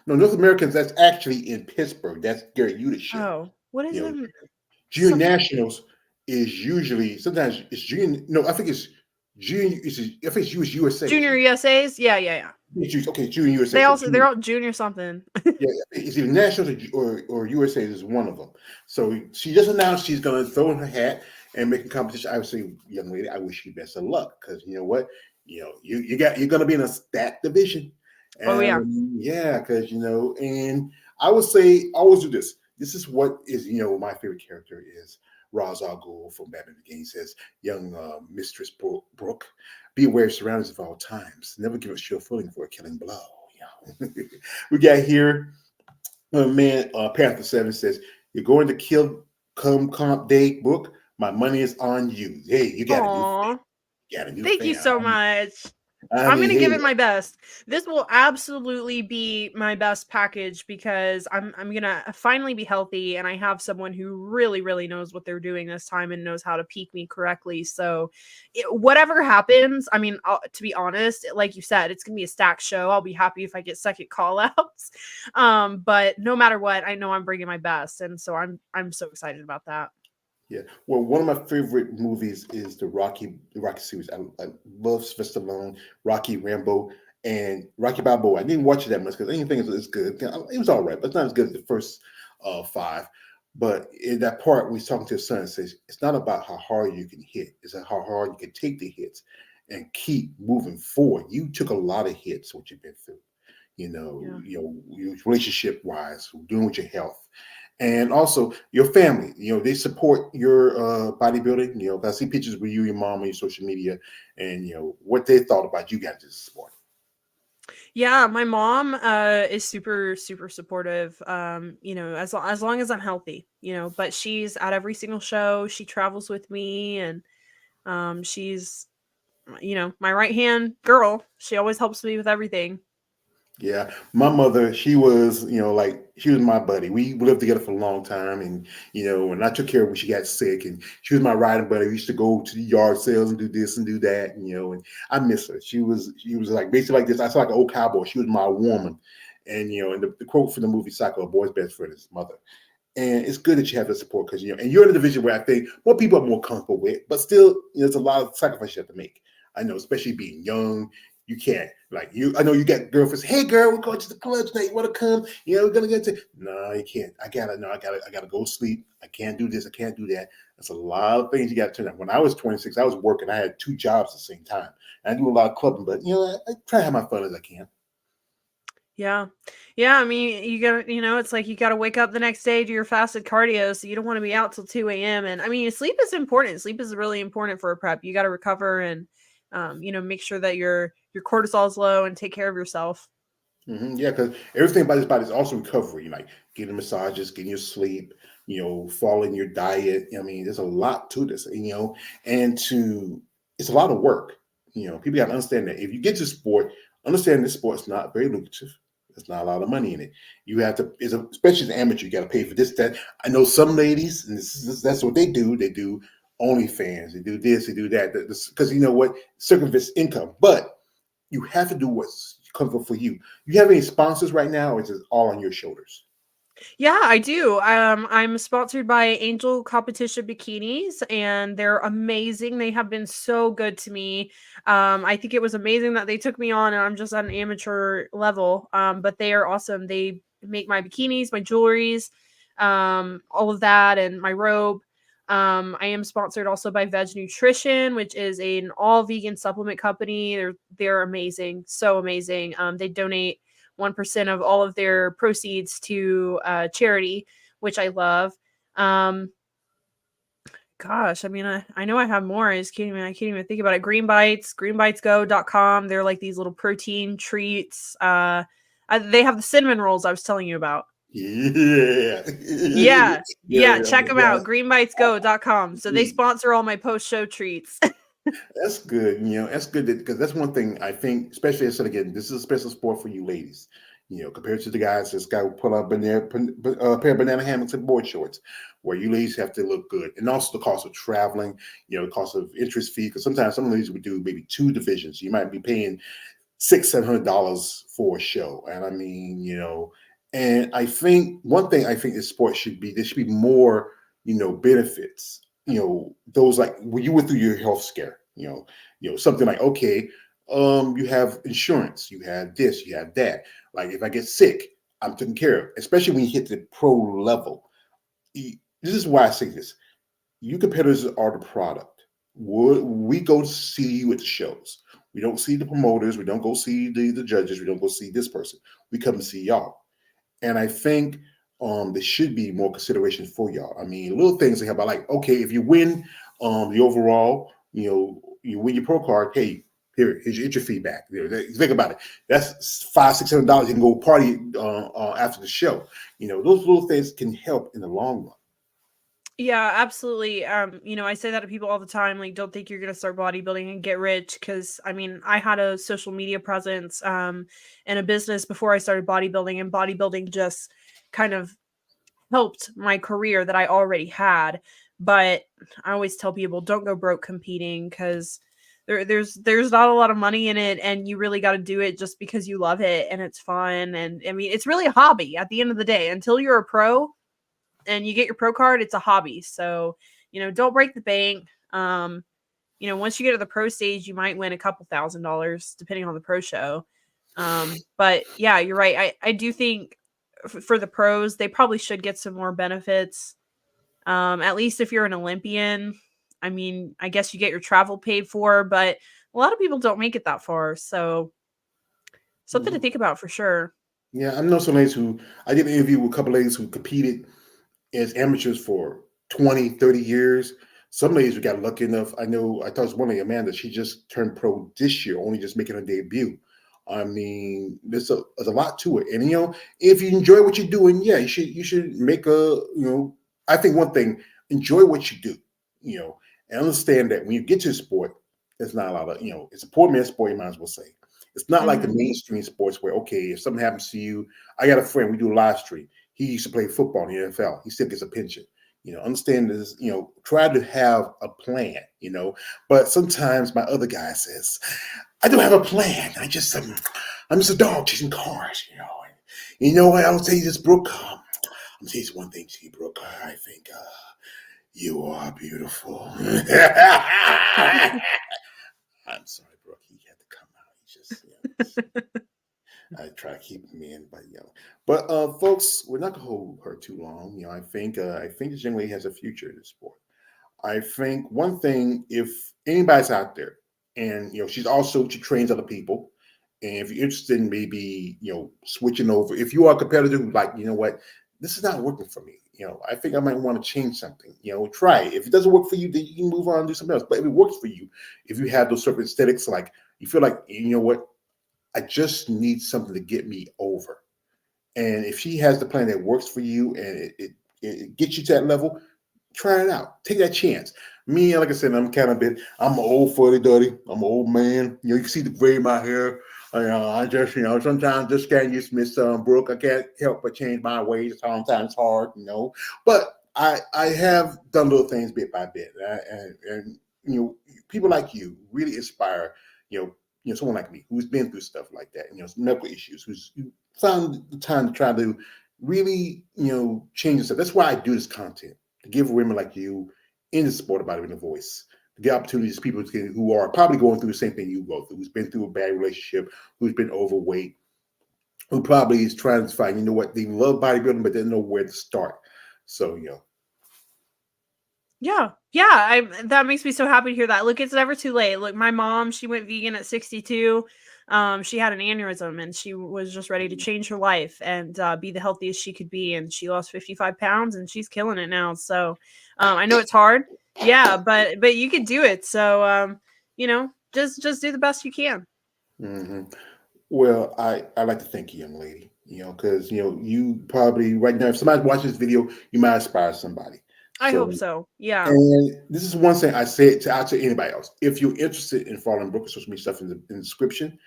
no North Americans. That's actually in Pittsburgh. That's Gary Udaship. Oh, what is You know, it? Junior Nationals is usually sometimes it's junior. No, I think it's junior. I think it's USA. Junior USA's? Yeah, yeah, yeah. Okay, Junior USA. They're all junior something. Yeah, it's either Nationals or USA is one of them. So she just announced she's going to throw in her hat and make a competition. I would say, young lady, I wish you best of luck because you know what, you're going to be in a stat division. Oh yeah, yeah, because and I would say always do this. This is what is my favorite character is Ra's al Ghul from Batman Begins. Says, "Young Mistress Brooke, be aware of surroundings at all times. Never give us your footing for a killing blow." We got here, man, Panther 7 says, "You're going to kill come comp day, Brooke. My money is on you." Hey, you got a new fan. aw, You got a new thank you fan. so much. I I'm mean, gonna hey, give it my best. This will absolutely be my best package because I'm gonna finally be healthy, and I have someone who really, really knows what they're doing this time and knows how to peak me correctly. So, whatever happens, I mean, to be honest, like you said, it's gonna be a stacked show. I'll be happy if I get second call outs. But no matter what, I know I'm bringing my best, and so I'm so excited about that. yeah. Well, one of my favorite movies is the Rocky series. I love Sylvester Stallone, Rocky, Rambo, and Rocky Balboa. I didn't watch it that much because anything is good. It was all right, but it's not as good as the first five. But in that part, when he's talking to his son, it says it's not about how hard you can hit; it's how hard you can take the hits and keep moving forward. You took a lot of hits, what you've been through. Yeah. Your relationship wise, doing with your health. And also your family, they support your bodybuilding. I see pictures with you, your mom on your social media, and what they thought about you guys as sport. Yeah, my mom is super super supportive. As long as I'm healthy, but she's at every single show. She travels with me, and she's my right hand girl. She always helps me with everything. Yeah, my mother, she was, she was my buddy. We lived together for a long time, and and I took care of her when she got sick, and she was my riding buddy. We used to go to the yard sales and do this and do that, and I miss her. She was like basically like this. I saw like an old cowboy. She was my woman, and and the quote from the movie Psycho: "A boy's best friend is his mother." And it's good that you have the support because and you're in a division where I think more people are more comfortable with, but still, there's a lot of sacrifice you have to make. I know, especially being young, you can't like you. I know you got girlfriends. Hey, girl, we're going to the club tonight. You want to come? We're gonna get to. No, you can't. I gotta go sleep. I can't do this. I can't do that. That's a lot of things you got to turn out. When I was 26, I was working. I had 2 jobs at the same time. And I do a lot of clubbing, but I try to have my fun as I can. Yeah. Yeah, I mean, you gotta, it's like you gotta wake up the next day, do your fasted cardio, so you don't want to be out till 2 a.m. And I mean, sleep is important. Sleep is really important for a prep. You gotta recover and make sure that your cortisol is low and take care of yourself. Yeah, because everything about this body is also recovery, like getting massages, getting your sleep, following your diet. I mean, there's a lot to this, and it's a lot of work. People got to understand that if you get to sport, understand this sport's not very lucrative. There's not a lot of money in it. You have to, especially as an amateur, you got to pay for this, that. I know some ladies, and that's what they do. They do OnlyFans. They do this. They do that. Because you know what, circumvents income, but you have to do what's comfortable for you. You have any sponsors right now, or is it all on your shoulders? Yeah, I do. I'm sponsored by Angel Competition Bikinis, and they're amazing. They have been so good to me. I think it was amazing that they took me on, and I'm just at an amateur level. But they are awesome. They make my bikinis, my jewelries, all of that, and my robe. I am sponsored also by Veg Nutrition, which is an all vegan supplement company. They're amazing, so amazing. They donate 1% of all of their proceeds to charity, which I love. Um, Gosh, I mean, I know I have more. I can't even think about it. Green Bites, greenbitesgo.com. They're like these little protein treats. They have the cinnamon rolls I was telling you about. Yeah. Yeah. Yeah, check them Yeah. out. Greenbitesgo.com. So they sponsor all my post show treats. That's good. That's good because that's one thing I think, especially I said again, this is a special sport for you ladies. Compared to the guys that's got to pull up in there, a pair of banana hammocks and board shorts, where you ladies have to look good, and also the cost of traveling, the cost of interest fee. Because sometimes some ladies would do maybe two divisions. You might be paying $600-700 for a show, and I mean, and I think one thing I think this sport should be there should be more, benefits. Those like when you went through your health scare, something like okay, you have insurance, you have this, you have that. Like if I get sick, I'm taken care of. Especially when you hit the pro level. This is why I say this: you competitors are the product. We go to see you at the shows. We don't see the promoters. We don't go see the judges. We don't go see this person. We come to see y'all. And I think there should be more consideration for y'all. I mean, little things like about like, okay, if you win the overall, you win your pro card. Hey, here's your feedback. Think about it. That's $500-600. You can go party after the show. Those little things can help in the long run. Yeah, absolutely. I say that to people all the time, like, don't think you're gonna start bodybuilding and get rich. Cause I mean, I had a social media presence, and a business before I started bodybuilding, and bodybuilding just kind of helped my career that I already had. But I always tell people, don't go broke competing, because there's not a lot of money in it, and you really got to do it just because you love it and it's fun. And I mean, it's really a hobby at the end of the day. Until you're a pro and you get your pro card, it's a hobby. So, don't break the bank. Once you get to the pro stage, you might win a couple $1,000s depending on the pro show. But yeah, you're right. I do think for the pros, they probably should get some more benefits. At least if you're an Olympian. I mean, I guess you get your travel paid for, but a lot of people don't make it that far. So something to Mhm. think about for sure. Yeah, I know some ladies who I did an interview with a couple ladies who competed as amateurs for 20, 30 years. Some ladies who got lucky enough. I thought it was one lady, Amanda, she just turned pro this year, only just making her debut. I mean, there's a lot to it. And if you enjoy what you're doing, yeah, you should make I think one thing, enjoy what you do, and understand that when you get to the sport, there's not a lot of, it's a poor man's sport, you might as well say. It's not like the Hmm. mainstream sports where, okay, if something happens to you, I got a friend, we do a live stream. He used to play football in the NFL. He still gets a pension. Understand this, try to have a plan, But sometimes my other guy says, I don't have a plan. I'm just a dog chasing cars, And you know what? I'll tell you this, Brooke. I'm gonna tell you one thing to you, Brooke. I think you are beautiful. I'm sorry, Brooke. He had to come out. He just, I try to keep him in, but But folks, we're not gonna hold her too long. I think this young lady has a future in the sport. I think one thing, if anybody's out there, and she trains other people, and if you're interested in maybe switching over, if you are a competitor who's like, you know what, this is not working for me. I think I might want to change something. Try it. If it doesn't work for you, then you can move on and do something else. But if it works for you, if you have those sort of aesthetics, like you feel like, you know what, I just need something to get me over. And if she has the plan that works for you and it gets you to that level, try it out. Take that chance. Me, like I said, I'm an old fuddy duddy. I'm an old man. You can see the gray in my hair. I just, sometimes just can't use Miss Brooke. I can't help but change my ways. Sometimes it's hard, But I have done little things bit by bit, and people like you really inspire. Someone like me who's been through stuff like that. Medical issues, who's found the time to try to really, change stuff. That's why I do this content to give women like you in the sport of bodybuilding a voice, to get opportunities to people who are probably going through the same thing you go through, who's been through a bad relationship, who's been overweight, who probably is trying to find, they love bodybuilding, but they don't know where to start. So, Yeah. Yeah, I that makes me so happy to hear that. Look, it's never too late. Look, my mom, she went vegan at 62. She had an aneurysm and she was just ready to change her life and be the healthiest she could be. And she lost 55 pounds and she's killing it now. So I know it's hard. Yeah, but you could do it. So just do the best you can. hmm well, I like to thank you, young lady, because, you probably right now, if somebody's watching this video, you might inspire somebody. I So, hope so. Yeah. and this is one thing I say out to anybody else. If you're interested in following Brooke's social media stuff in the description,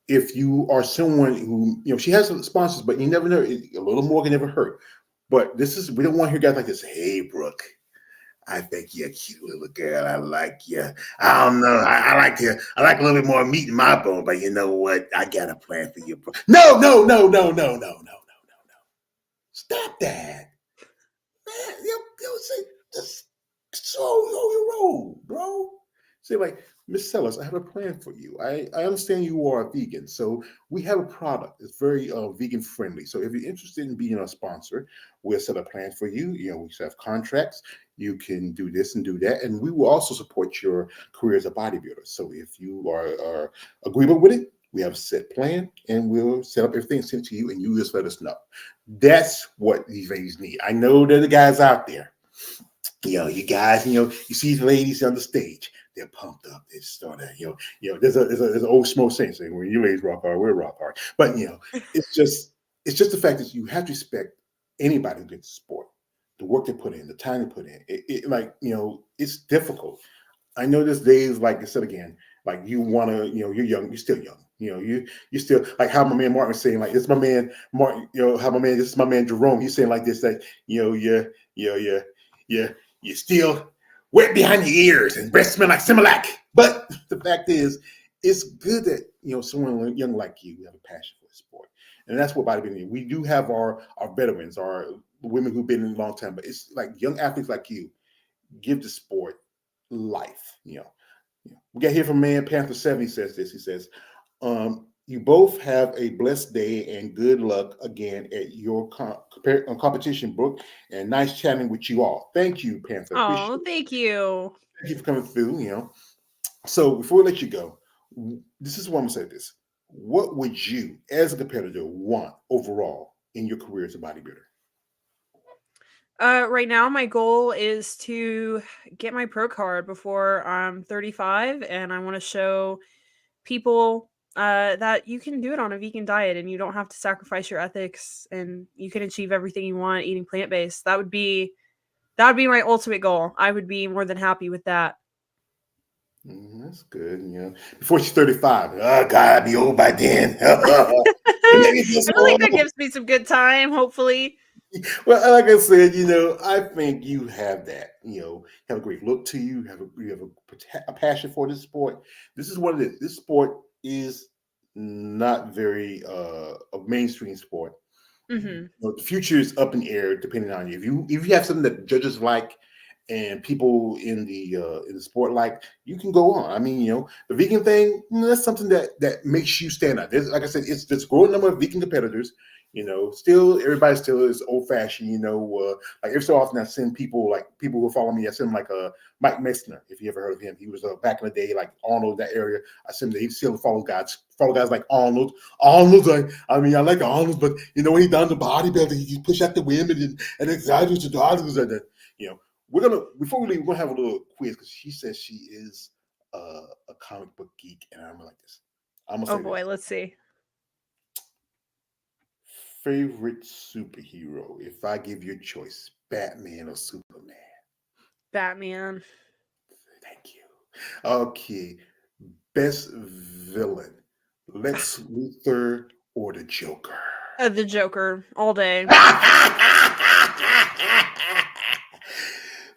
if you are someone who, she has some sponsors, but you never know, a little more can never hurt. But we don't want to hear guys like this. Hey, Brooke, I think you're a cute little girl. I like you. I don't know. I like a little bit more meat in my bone, but you know what? I got a plan for you, bro. No, no, no, no, no, no, no, no, no, no. Stop that. Man, say, just slow your roll, bro. Say like, Miss Sellers, I have a plan for you. I understand you are a vegan, so we have a product that's very vegan friendly. So if you're interested in being a sponsor, we'll set a plan for you. We have contracts. You can do this and do that, and we will also support your career as a bodybuilder. So if you are agreeable with it, we have a set plan, and we'll set up everything sent to you, and you just let us know. That's what these ladies need. I know there are the guys out there. You guys, you see the ladies on the stage, they're pumped up. They start to, there's an old smoke saying, when you ladies rock hard, we're rock hard. But it's just the fact that you have to respect anybody who gets the sport, the work they put in, the time they put in. It's difficult. I know there's days, like I said again, like you want to, you're young, you're still young. You still like how my man Martin was saying, like this is my man Martin, this is my man Jerome. He's saying like this, that yeah, you're still wet behind your ears and breath smell like Similac. But the fact is, it's good that someone young like you have a passion for the sport, and that's what bodybuilding. We do have our veterans, our women who've been in a long time, but it's like young athletes like you give the sport life. We got here from Man Panther 7. He says this. He says, you both have a blessed day and good luck again at your competition, Brooke. And nice chatting with you all. Thank you, Panther. Appreciate Oh, it. thank you. Thank you for coming through. So before we let you go, this is what I'm going to say this. What would you, as a competitor, want overall in your career as a bodybuilder? Right now my goal is to get my pro card before I'm 35, and I want to show people that you can do it on a vegan diet and you don't have to sacrifice your ethics and you can achieve everything you want eating plant-based. That would be my ultimate goal. I would be more than happy with that. That's good. Before she's 35, oh, God, I'd be old by then. It made me feel I feel like that small. gives me some good time, hopefully. Well, like I said, I think you have that. Have a great look to you. You have a passion for this sport. This is what it is. This sport is not very a mainstream sport. Mhm. The future is up in the air depending on you. If you have something that judges like and people in the sport like, you can go on. I mean, the vegan thing, that's something that makes you stand out. Like I said, it's this growing number of vegan competitors. Still everybody still is old fashioned. Like every so often I send people who follow me. I send them like Mike Messner, if you ever heard of him. He was back in the day, like Arnold, that area. I send him. He still follows guys like Arnold. Arnold, I mean, I like Arnold, but when he done the bodybuilding, he push out the women and exaggerate the daughters and you know. Before we leave, we're gonna have a little quiz because she says she is a comic book geek, and I'm like this. I'm gonna Oh say boy, this. let's see. favorite superhero, if I give you a choice, Batman or Superman? Batman. Thank you. Okay. Best villain, Lex Luthor or the Joker? The Joker all day.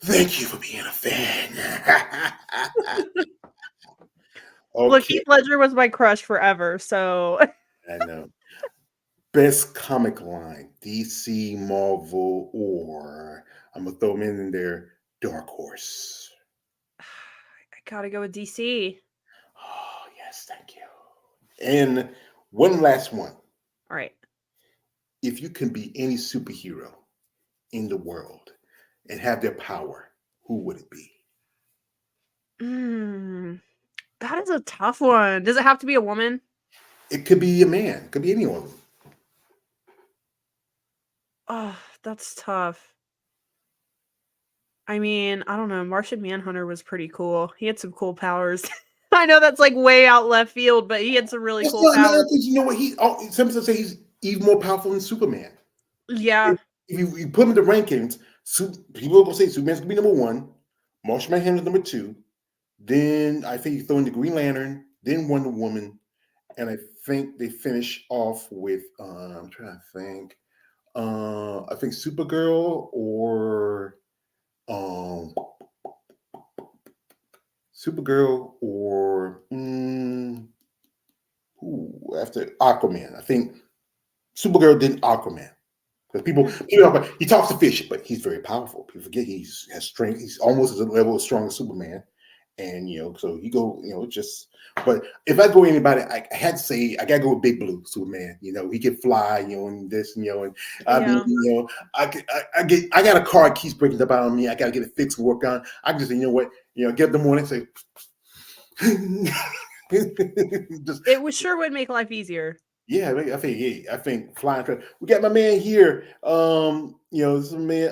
Thank you for being a fan. Look, Okay, Heath Ledger was my crush forever, so I know. Best comic line, DC, Marvel, or I'm gonna throw them in there, Dark Horse. I gotta go with DC. Oh, yes, thank you. And one last one. All right. If you can be any superhero in the world and have their power, who would it be? Mm, that is a tough one. Does it have to be a woman? It could be a man, it could be any of them. Oh, that's tough. I mean, I don't know. Martian Manhunter was pretty cool. He had some cool powers. I know that's like way out left field, but he had some really It's cool not powers. because you know what some people say he's even more powerful than Superman. Yeah, If you put him in the rankings, people are gonna say Superman's gonna be number one, Martian Manhunter number two. Then I think you throw in the Green Lantern, then Wonder Woman, and I think they finish off with I'm trying to think. I think Supergirl or um Supergirl or after Aquaman. I think Supergirl did Aquaman. Because he talks to fish, but he's very powerful. People forget has strength. He's almost at the level of strong as Superman, and so you go, just. But if I go anybody, I had to say I gotta go with Big Blue Superman. He can fly, and this, and I mean, yeah. I got a car that keeps breaking up on me. I gotta get it fixed, work on. I can just say, you know what, get up in the morning, and say, just It was sure would make life easier. yeah, I think flying. We got my man here. This is a man.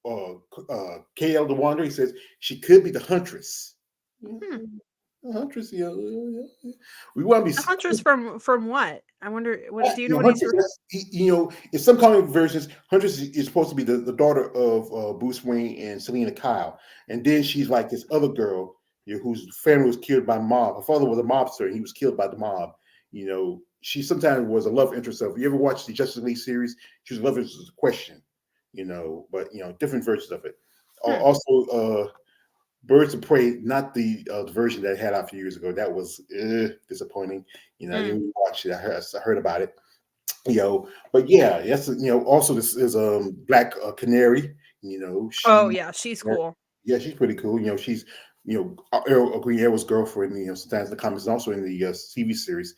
KL the Wanderer. He says she could be the Huntress. Hmm. The Huntress. We want to The be. Huntress from what? I wonder. What do you know? What he's? Huntress. In some comic versions, Huntress is supposed to be the daughter of Bruce Wayne and Selena Kyle, and then she's like this other girl whose family was killed by mob. Her father was a mobster, and he was killed by the mob. She sometimes was a love interest of. You ever watch the Justice League series? She was a love interest of Question. But different versions of it. Hmm. Also, Birds of Prey, not the version that I had out a few years ago. That was disappointing. I didn't really watch it. I heard about it. But yeah, that's also this is Black Canary. Oh She yeah, she's cool. yeah, she's pretty cool. She's Green Arrow's girlfriend. Sometimes in the comics and also in the TV series.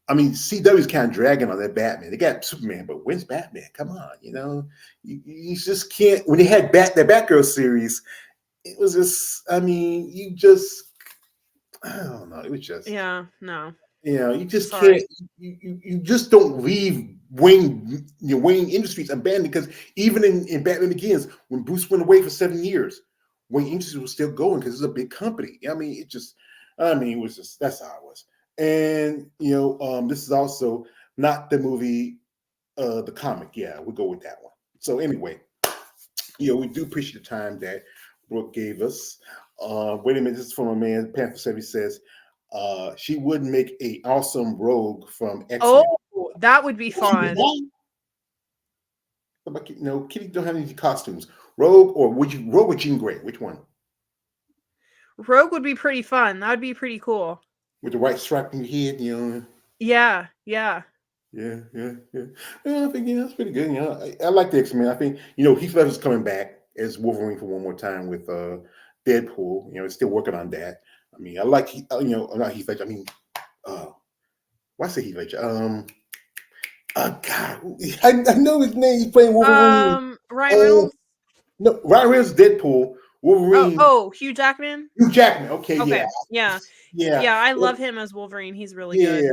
I mean, CW's kind of dragging on that Batman. They got Superman, but when's Batman? Come on, you just can't. When they had that Batgirl series, it was just. I mean, I don't know. It was just. Yeah. No. You just can't. Sorry. You just don't leave Wayne Industries abandoned because even in Batman Begins, when Bruce went away for 7 years, Wayne Industries was still going because it's a big company. I mean, it just. I mean, it was just that's how it was. And this is also not the movie, the comic. Yeah, we'll go with that one. So anyway, we do appreciate the time that Brooke gave us. Wait a minute, this is from a man. Panther 7 says she would make a awesome rogue from X-Men. Oh, that would be fun. Kitty don't have any costumes. Rogue or Rogue or Jean Grey? Which one? Rogue would be pretty fun. That would be pretty cool. With the white stripe in your head, Yeah. Yeah. Yeah. I think that's pretty good. I like the X-Men. I think Heath Ledger's coming back as Wolverine for one more time with Deadpool. Still working on that. I mean, I like not Heath Ledger. I mean, why say Heath Ledger? God, I know his name. He's playing Wolverine. Ryan Reynolds. No, Ryan Reynolds Deadpool. Wolverine. Oh, Hugh Jackman. Hugh Jackman. Okay, Okay. yeah, Yeah. yeah. I love him as Wolverine. He's really Yeah, good.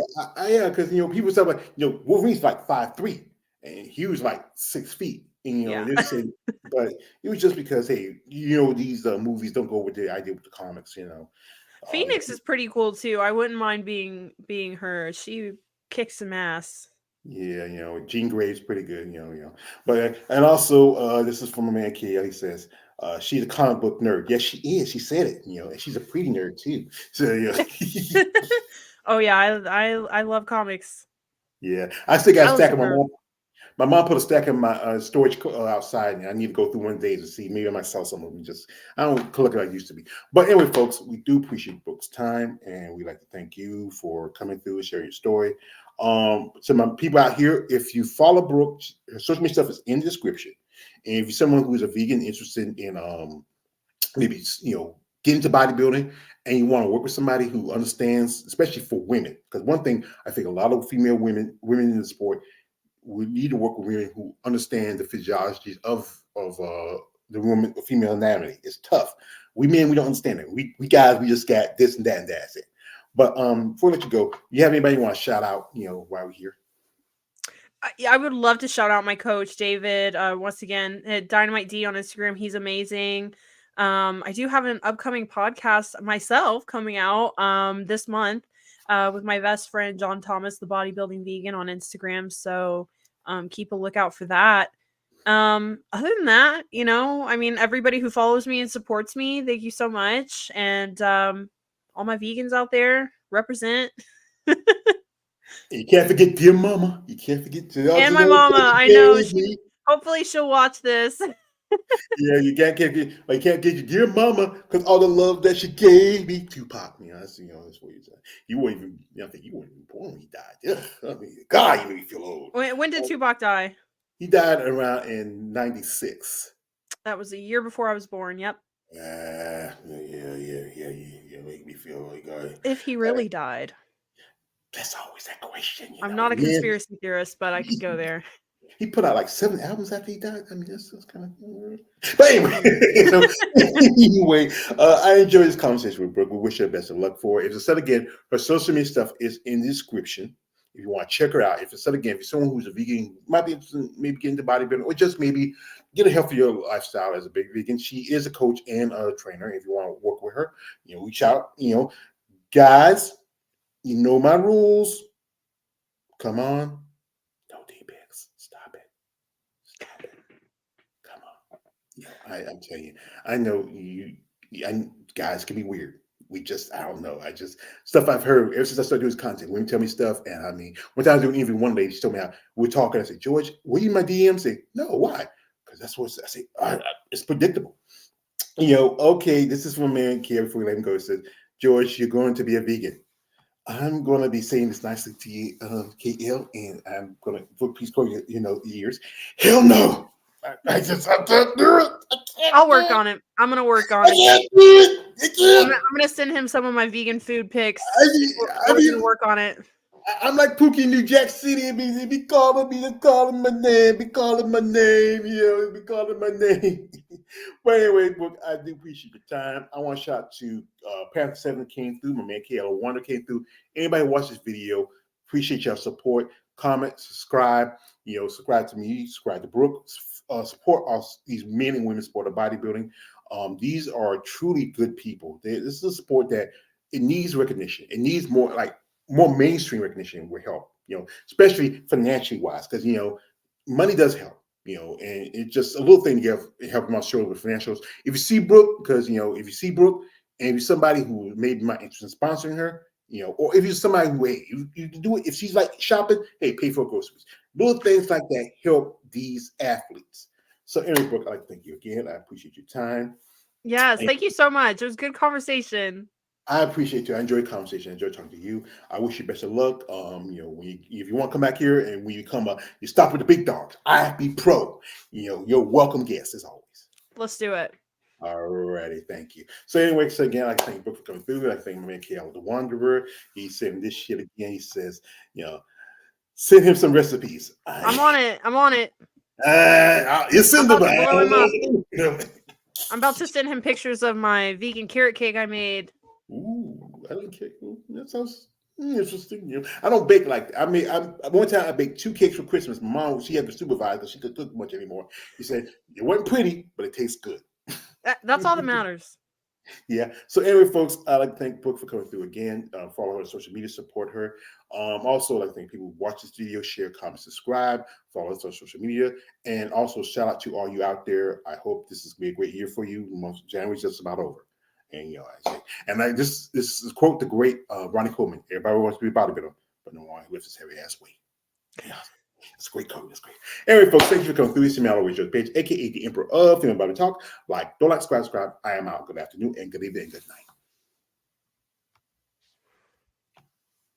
yeah, because people say like Wolverine's like 5'3", and he was like 6 feet, and Yeah. they're saying, but it was just because hey, these movies don't go with the idea with the comics, Phoenix is pretty cool too. I wouldn't mind being her. She kicks some ass. Yeah, Jean Grey's pretty good, But and also, this is from a man KL. He says, she's a comic book nerd. Yes, she is. She said it, and she's a pretty nerd too. So Oh yeah, I love comics. yeah, I still got a I love stack of my superheroes. mom. My mom put a stack in my storage outside, and I need to go through one day to see. Maybe I might sell some of them. Just I don't collect like I used to be. But anyway, folks, we do appreciate Brooke's time, and we'd like to thank you for coming through and sharing your story. To my people out here, if you follow Brooke, her social media stuff is in the description. And if you're someone who's a vegan interested in maybe get into bodybuilding and you want to work with somebody who understands, especially for women, because one thing I think a lot of female women in the sport, we need to work with women who understand the physiology of the woman female anatomy. It's tough. We men, we don't understand it. We guys, we just got this and that and that's it. But before I let you go, you have anybody you want to shout out? While we're here. Yeah, I would love to shout out my coach David. Once again, Dynamite D on Instagram. He's amazing. I do have an upcoming podcast myself coming out this month with my best friend John Thomas, the bodybuilding vegan, on Instagram. So keep a lookout for that. Other than that, I mean, everybody who follows me and supports me, thank you so much. And all my vegans out there, represent. You can't forget dear mama. You can't forget to And also my know mama, that I know you she gave me. hopefully she'll watch this. Yeah, you can't get your dear mama because all the love that she gave me. Tupac, that's what you said. You weren't even, I think you weren't even born when he died. Yeah, I mean, God, you made me feel old. When did Oh, Tupac die? he died around in '96. That was a year before I was born. Yep. Yeah. Make me feel like If he really died. that's always that question, I'm not a Man, conspiracy theorist, but I could go there. he put out like 7 albums after he died. I mean, that's kind of. But anyway, Mm. anyway, I enjoyed this conversation with Brooke. We wish her the best of luck for it. If it's said again, her social media stuff is in the description. If you want to check her out, if it's said again, if you're someone who's a vegan, might be interested in maybe getting into bodybuilding or just maybe get a healthier lifestyle as a big vegan. She is a coach and a trainer. If you want to work with her, reach out. Guys, you know my rules. Come on, no D-bags. Stop it. Stop it. Come on. I'm telling you, I know guys can be weird. I don't know. Stuff I've heard ever since I started doing this content. Women tell me stuff, and I mean, one time I was doing even one lady, she told me how we're talking. I said, George, were you in my DM? Say, no, why? Because that's what I say. It's predictable. Okay, this is from a man, Care, before we let him go. He says, George, you're going to be a vegan. I'm going to be saying this nicely to you, KL, and I'm going to please close your ears. Hell no! I can't do it. I can't I'll do work it. on it. I'm gonna work I on it. can't do it. I I'm can't. gonna, I'm gonna send him some of my vegan food pics. I mean, I We're mean, gonna work on it. I'm like Pookie in New Jack City. They be calling me, they calling my name, be calling my name, be calling my name. But anyway, Brooke, I do appreciate your time. I want to shout out to Panther 7 came through, my man KL Wonder came through. Anybody watch this video, appreciate your support. Comment, subscribe. Subscribe to me, subscribe to Brooke. Support us, these men and women sport of bodybuilding. These are truly good people. This is a sport that it needs recognition. It needs more mainstream recognition will help, especially financially wise, because money does help, and it's just a little thing to help them out show with financials. If you see Brooke, because if you see Brooke, and if you're somebody who maybe might interested in sponsoring her, or if you're somebody who hey, you can do it. If she's like shopping, hey, pay for groceries. Little things like that help these athletes. So anyway, Brooke, I'd like to thank you again. I appreciate your time. Yes, And thank you so much. It was a good conversation. I appreciate you. I enjoy conversation. I enjoy talking to you. I wish you best of luck. If you want to come back here and when you come you stop with the big dogs. IFB Pro. You're welcome guest as always. Let's do it. Alrighty, thank you. So anyway, so again, I thank Brooke for coming through. I thank my man KL the Wanderer. He's saying this shit again. He says, send him some recipes. I'm on it. I'm on it. You send I'm them. about to blow him up. I'm about to send him pictures of my vegan carrot cake I made. Ooh, I don't care. That sounds interesting. I don't bake like that. I mean, one time I baked 2 cakes for Christmas. My mom, she had to supervise because she could cook much anymore. She said it wasn't pretty, but it tastes good. That's all that matters. Yeah. So anyway, folks, I'd like to thank Brooke for coming through again. Follow her on social media, support her. Also, I'd like to thank people who watch this video, share, comment, subscribe, follow us on social media, and also shout out to all you out there. I hope this is going to be a great year for you. January's just about over, and I say, and this is quote the great Ronnie Coleman. Everybody wants to be a bodybuilder, but no one lifts his heavy ass weight. Yeah. It's a great code. It's great. Anyway, folks, thank you for coming through. This is Mal Joe's page, aka the Emperor of Female Body Talk. Don't like, subscribe. I am out. Good afternoon and good evening and good night.